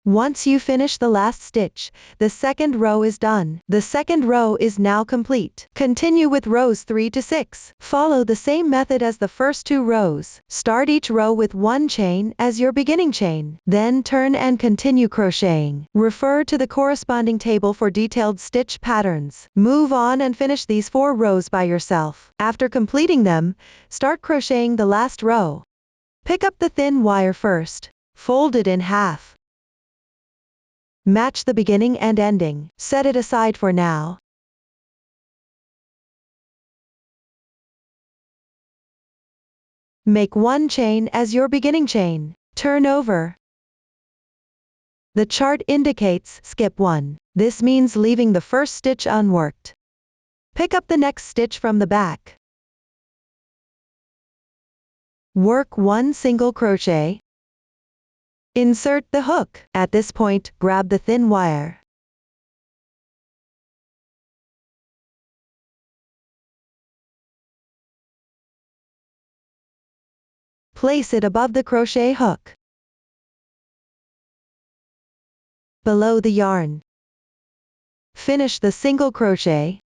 Once you finish the last stitch, the second row is done. The second row is now complete. Continue with rows 3 to 6. Follow the same method as the first 2 rows. Start each row with 1 chain as your beginning chain. Then turn and continue crocheting. Refer to the corresponding table for detailed stitch patterns. Move on and finish these 4 rows by yourself. After completing them, start crocheting the last row. Pick up the thin wire first. Fold it in half. Match the beginning and ending. Set it aside for now. Make 1 chain as your beginning chain. Turn over. The chart indicates skip 1. This means leaving the first stitch unworked. Pick up the next stitch from the back. Work 1 single crochet. Insert the hook. At this point, grab the thin wire. Place it above the crochet hook. Below the yarn. Finish the single crochet.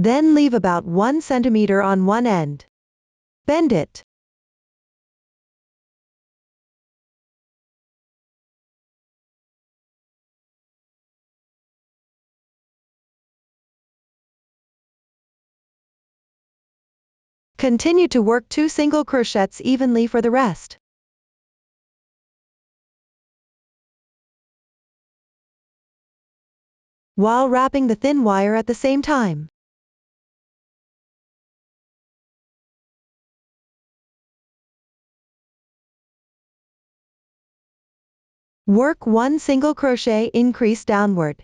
Then leave about 1 centimeter on one end. Bend it. Continue to work 2 single crochets evenly for the rest. While wrapping the thin wire at the same time. Work 1 single crochet increase downward.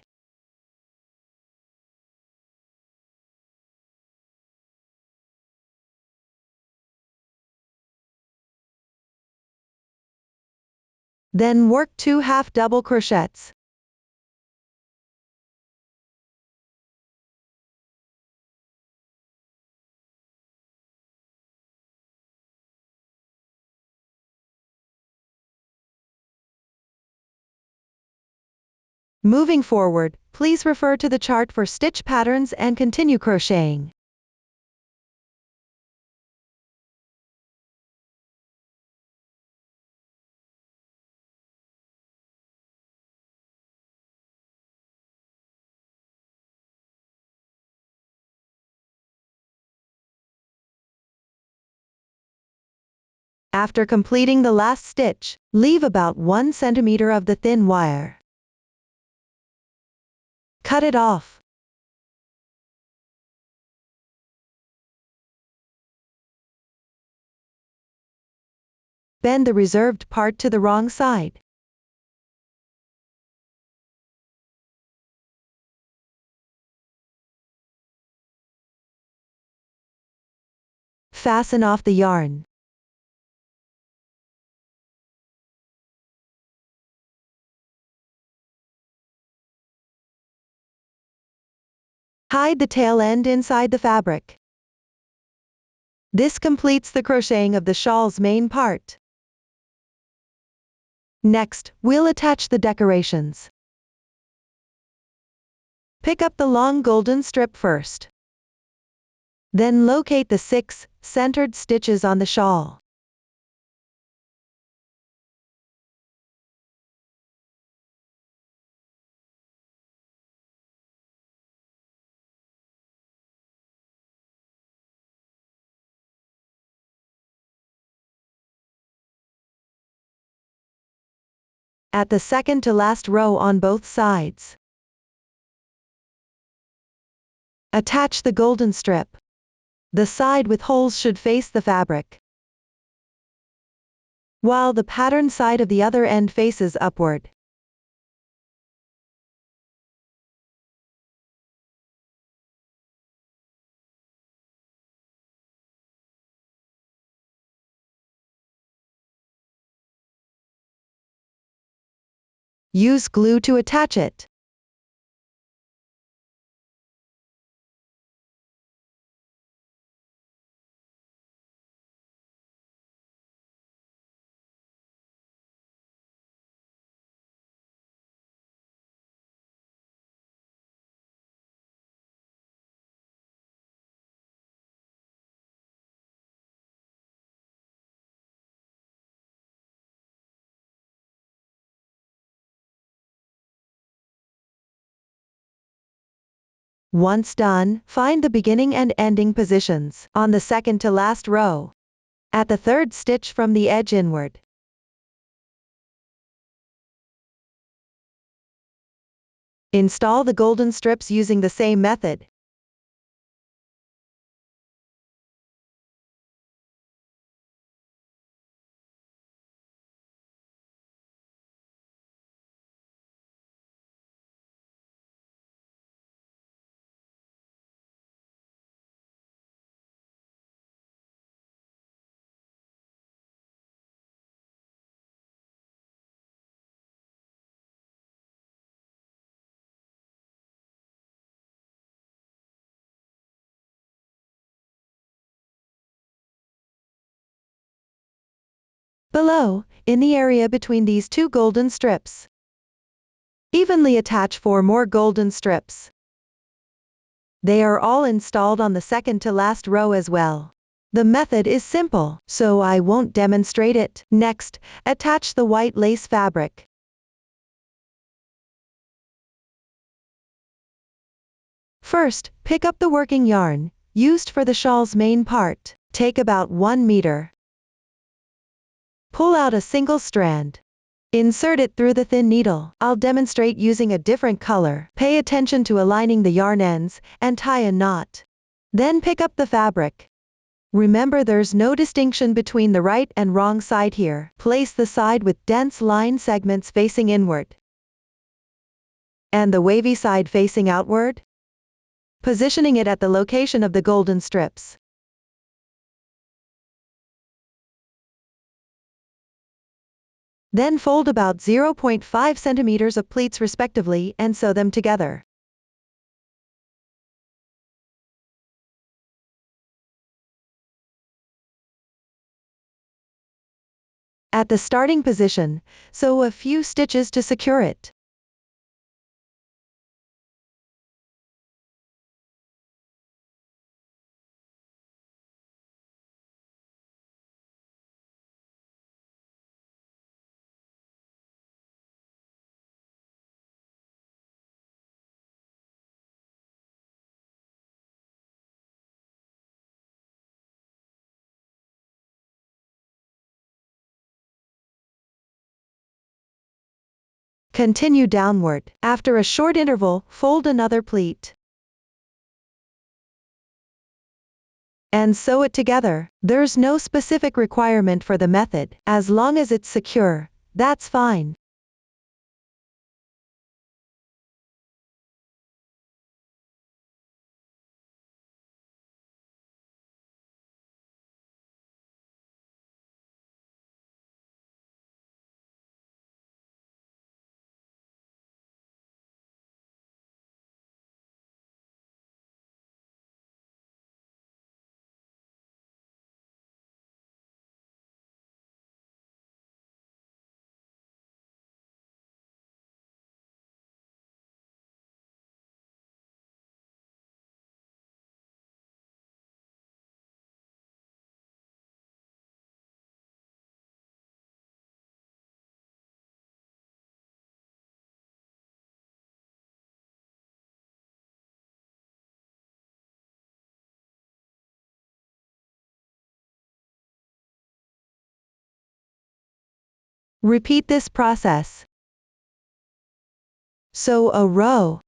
Then work 2 half double crochets. Moving forward, please refer to the chart for stitch patterns and continue crocheting. After completing the last stitch, leave about 1 centimeter of the thin wire. Cut it off. Bend the reserved part to the wrong side. Fasten off the yarn. Hide the tail end inside the fabric. This completes the crocheting of the shawl's main part. Next, we'll attach the decorations. Pick up the long golden strip first. Then locate the 6 centered stitches on the shawl. at the second to last row on both sides. Attach the golden strip. The side with holes should face the fabric, while the pattern side of the other end faces upward. Use glue to attach it. Once done, find the beginning and ending positions on the second to last row, at the third stitch from the edge inward. Install the golden strips using the same method. Below, in the area between these two golden strips, evenly attach 4 more golden strips. They are all installed on the second to last row as well. The method is simple, so I won't demonstrate it. Next, attach the white lace fabric. First, pick up the working yarn, used for the shawl's main part. Take about 1 meter. Pull out a single strand. Insert it through the thin needle. I'll demonstrate using a different color. Pay attention to aligning the yarn ends, and tie a knot. Then pick up the fabric. Remember, there's no distinction between the right and wrong side here. Place the side with dense line segments facing inward, and the wavy side facing outward, positioning it at the location of the golden strips. Then fold about 0.5 centimeters of pleats respectively and sew them together. At the starting position, sew a few stitches to secure it. Continue downward. After a short interval, fold another pleat and sew it together. There's no specific requirement for the method. As long as it's secure, that's fine. Repeat this process Sew a row.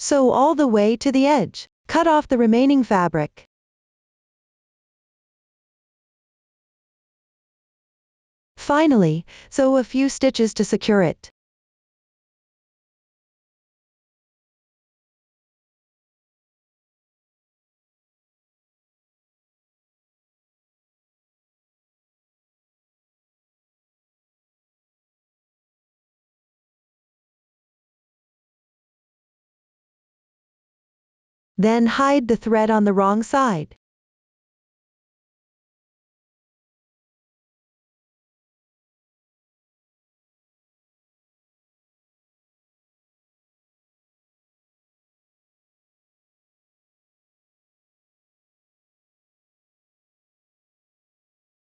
Sew all the way to the edge. Cut off the remaining fabric. Finally, sew a few stitches to secure it. Then hide the thread on the wrong side.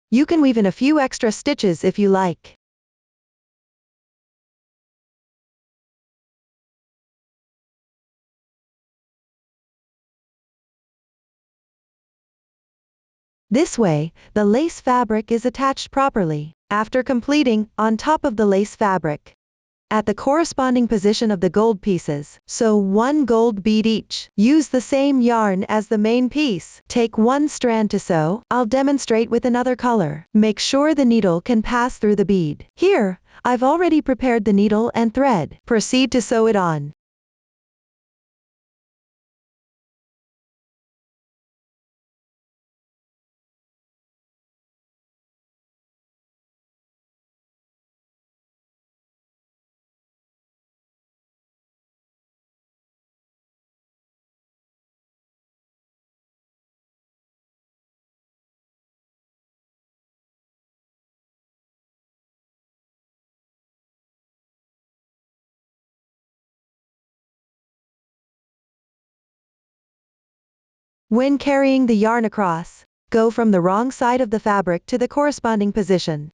You can weave in a few extra stitches if you like. This way, the lace fabric is attached properly. After completing, on top of the lace fabric, at the corresponding position of the gold pieces, sew one gold bead each. Use the same yarn as the main piece. Take one strand to sew. I'll demonstrate with another color. Make sure the needle can pass through the bead. Here, I've already prepared the needle and thread. Proceed to sew it on. When carrying the yarn across, go from the wrong side of the fabric to the corresponding position.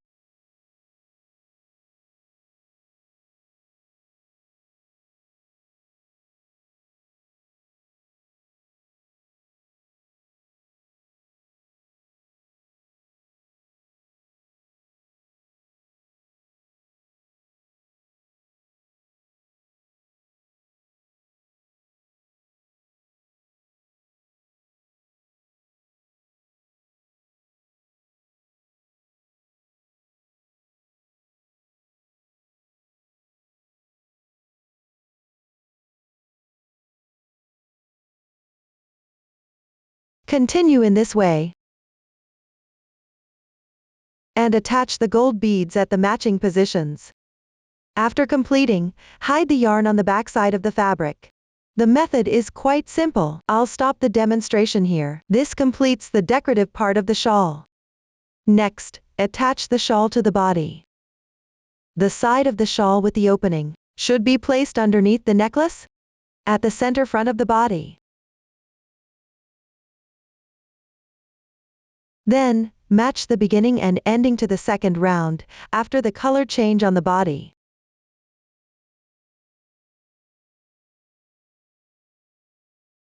Continue in this way, and attach the gold beads at the matching positions. After completing, hide the yarn on the back side of the fabric. The method is quite simple. I'll stop the demonstration here. This completes the decorative part of the shawl. Next, attach the shawl to the body. The side of the shawl with the opening should be placed underneath the necklace, at the center front of the body. Then, match the beginning and ending to the second round, after the color change on the body.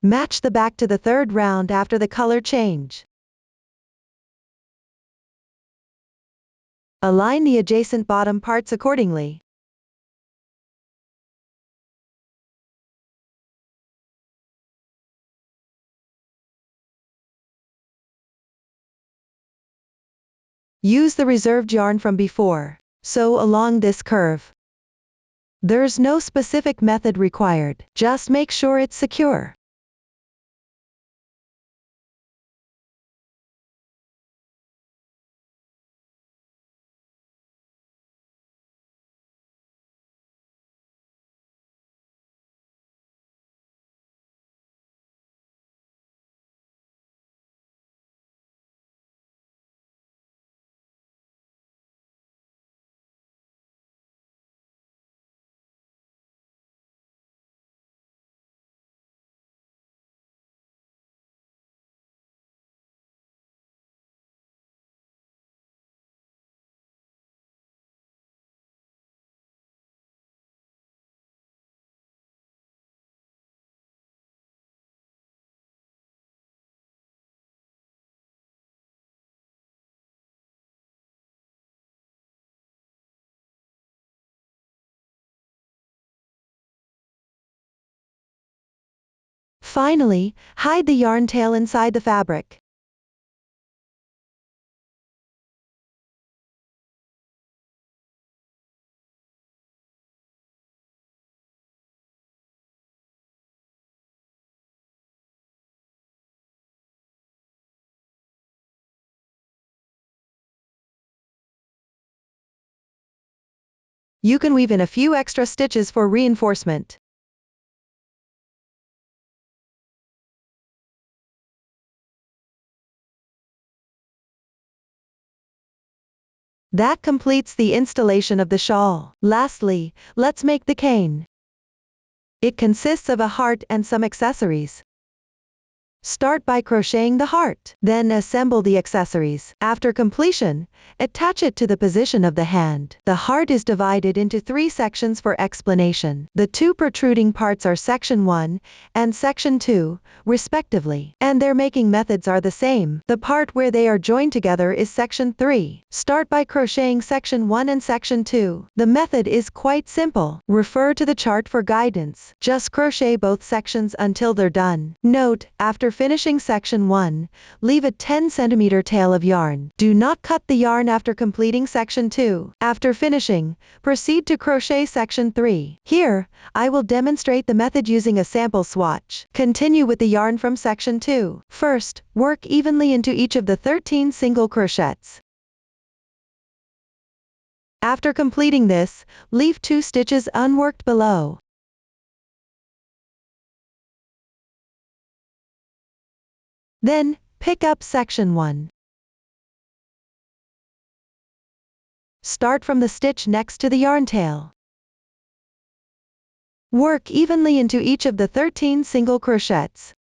Match the back to the third round after the color change. Align the adjacent bottom parts accordingly. Use the reserved yarn from before. Sew along this curve. There's no specific method required, just make sure it's secure. Finally, hide the yarn tail inside the fabric. You can weave in a few extra stitches for reinforcement. That completes the installation of the shawl. Lastly, let's make the cane. It consists of a heart and some accessories. Start by crocheting the heart, then assemble the accessories. After completion, attach it to the position of the hand. The heart is divided into 3 sections for explanation. The 2 protruding parts are section 1 and section 2, respectively, and their making methods are the same. The part where they are joined together is section 3. Start by crocheting section 1 and section 2. The method is quite simple. Refer to the chart for guidance. Just crochet both sections until they're done. Note, after finishing section 1, leave a 10 cm tail of yarn. Do not cut the yarn after completing section 2. After finishing, proceed to crochet section 3. Here, I will demonstrate the method using a sample swatch. Continue with the yarn from section 2. First, work evenly into each of the 13 single crochets. After completing this, leave 2 stitches unworked below. Then, pick up section 1. Start from the stitch next to the yarn tail. Work evenly into each of the 13 single crochets.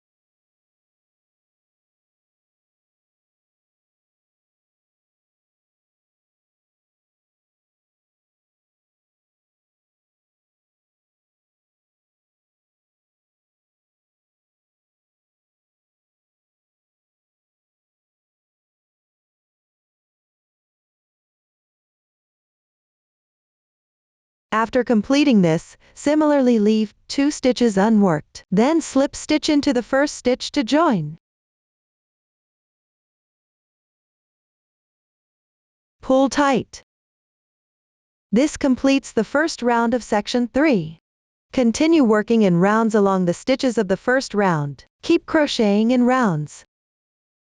After completing this, similarly leave 2 stitches unworked. Then slip stitch into the first stitch to join. Pull tight. This completes the first round of section 3. Continue working in rounds along the stitches of the first round. Keep crocheting in rounds.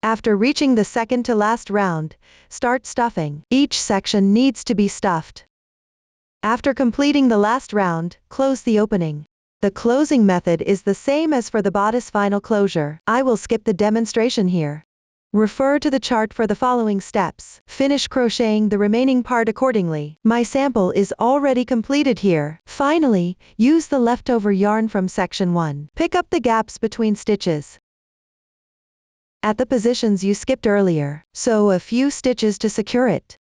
After reaching the second to last round, start stuffing. Each section needs to be stuffed. After completing the last round, close the opening. The closing method is the same as for the bodice final closure. I will skip the demonstration here. Refer to the chart for the following steps. Finish crocheting the remaining part accordingly. My sample is already completed here. Finally, use the leftover yarn from section 1. Pick up the gaps between stitches at the positions you skipped earlier. Sew a few stitches to secure it.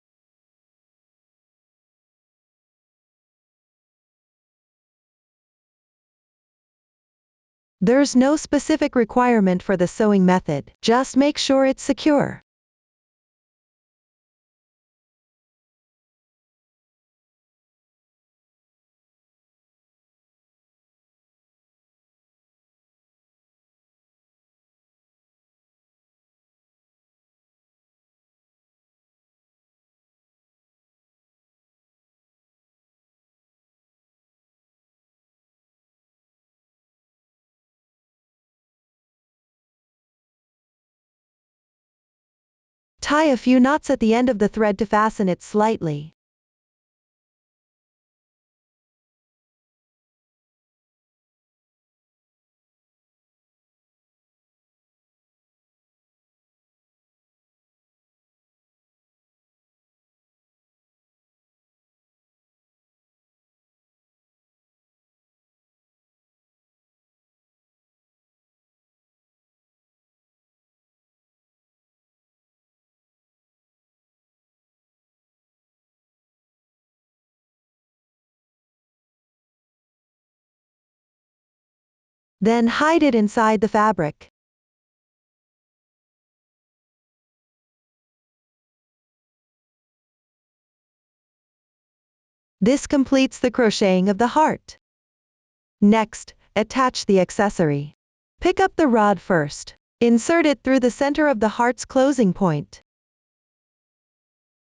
There's no specific requirement for the sewing method, just make sure it's secure. Tie a few knots at the end of the thread to fasten it slightly. Then hide it inside the fabric. This completes the crocheting of the heart. Next, attach the accessory. Pick up the rod first. Insert it through the center of the heart's closing point.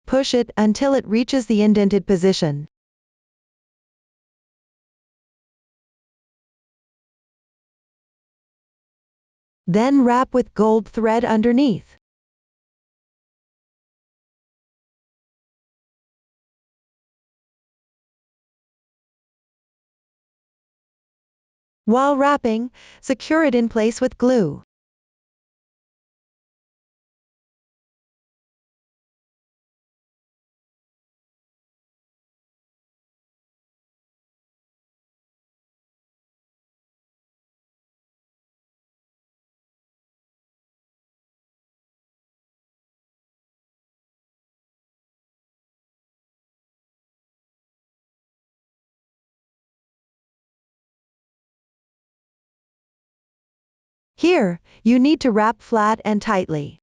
Push it until it reaches the indented position. Then wrap with gold thread underneath. While wrapping, secure it in place with glue. Here, you need to wrap flat and tightly.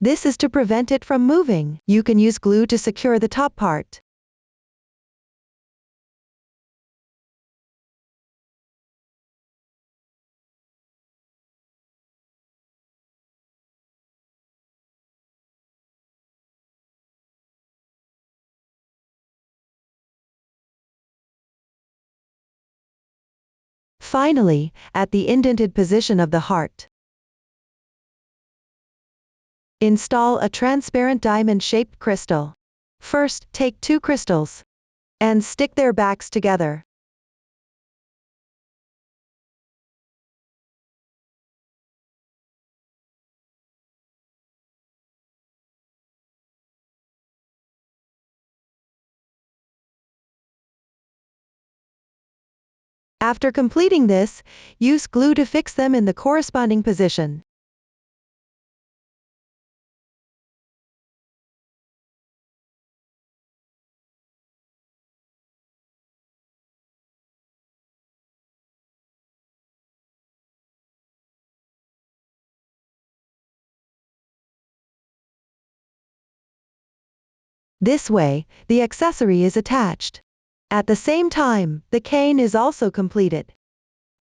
This is to prevent it from moving. You can use glue to secure the top part. Finally, at the indented position of the heart, install a transparent diamond-shaped crystal. First, take 2 crystals and stick their backs together. After completing this, use glue to fix them in the corresponding position. This way, the accessory is attached. At the same time, the cane is also completed.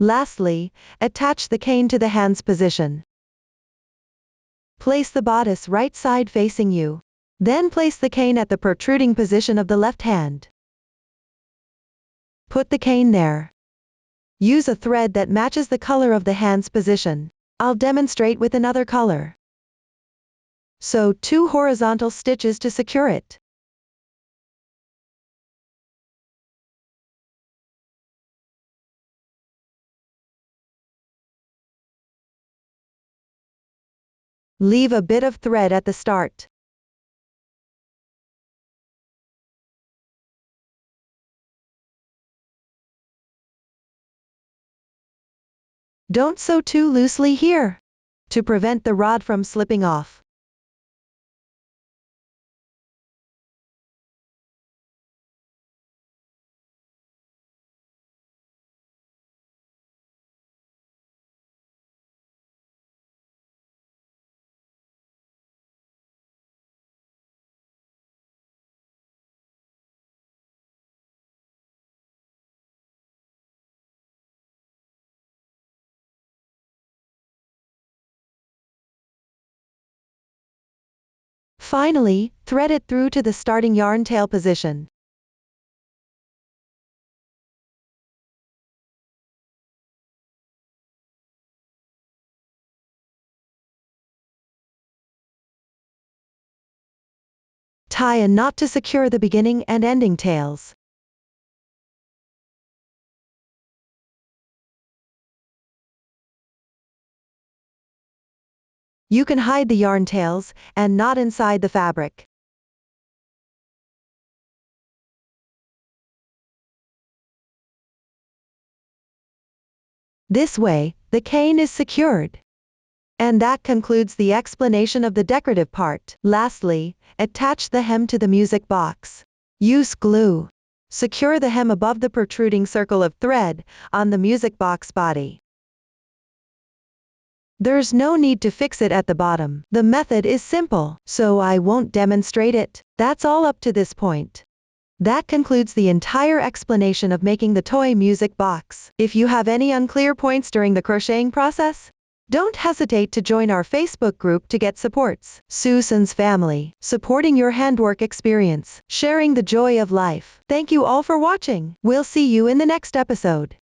Lastly, attach the cane to the hand's position. Place the bodice right side facing you. Then place the cane at the protruding position of the left hand. Put the cane there. Use a thread that matches the color of the hand's position. I'll demonstrate with another color. Sew 2 horizontal stitches to secure it. Leave a bit of thread at the start. Don't sew too loosely here, to prevent the rod from slipping off. Finally, thread it through to the starting yarn tail position. Tie a knot to secure the beginning and ending tails. You can hide the yarn tails and knot inside the fabric. This way, the cane is secured. And that concludes the explanation of the decorative part. Lastly, attach the hem to the music box. Use glue. Secure the hem above the protruding circle of thread on the music box body. There's no need to fix it at the bottom. The method is simple, so I won't demonstrate it. That's all up to this point. That concludes the entire explanation of making the toy music box. If you have any unclear points during the crocheting process, don't hesitate to join our Facebook group to get supports. Susan's Family, supporting your handwork experience, sharing the joy of life. Thank you all for watching. We'll see you in the next episode.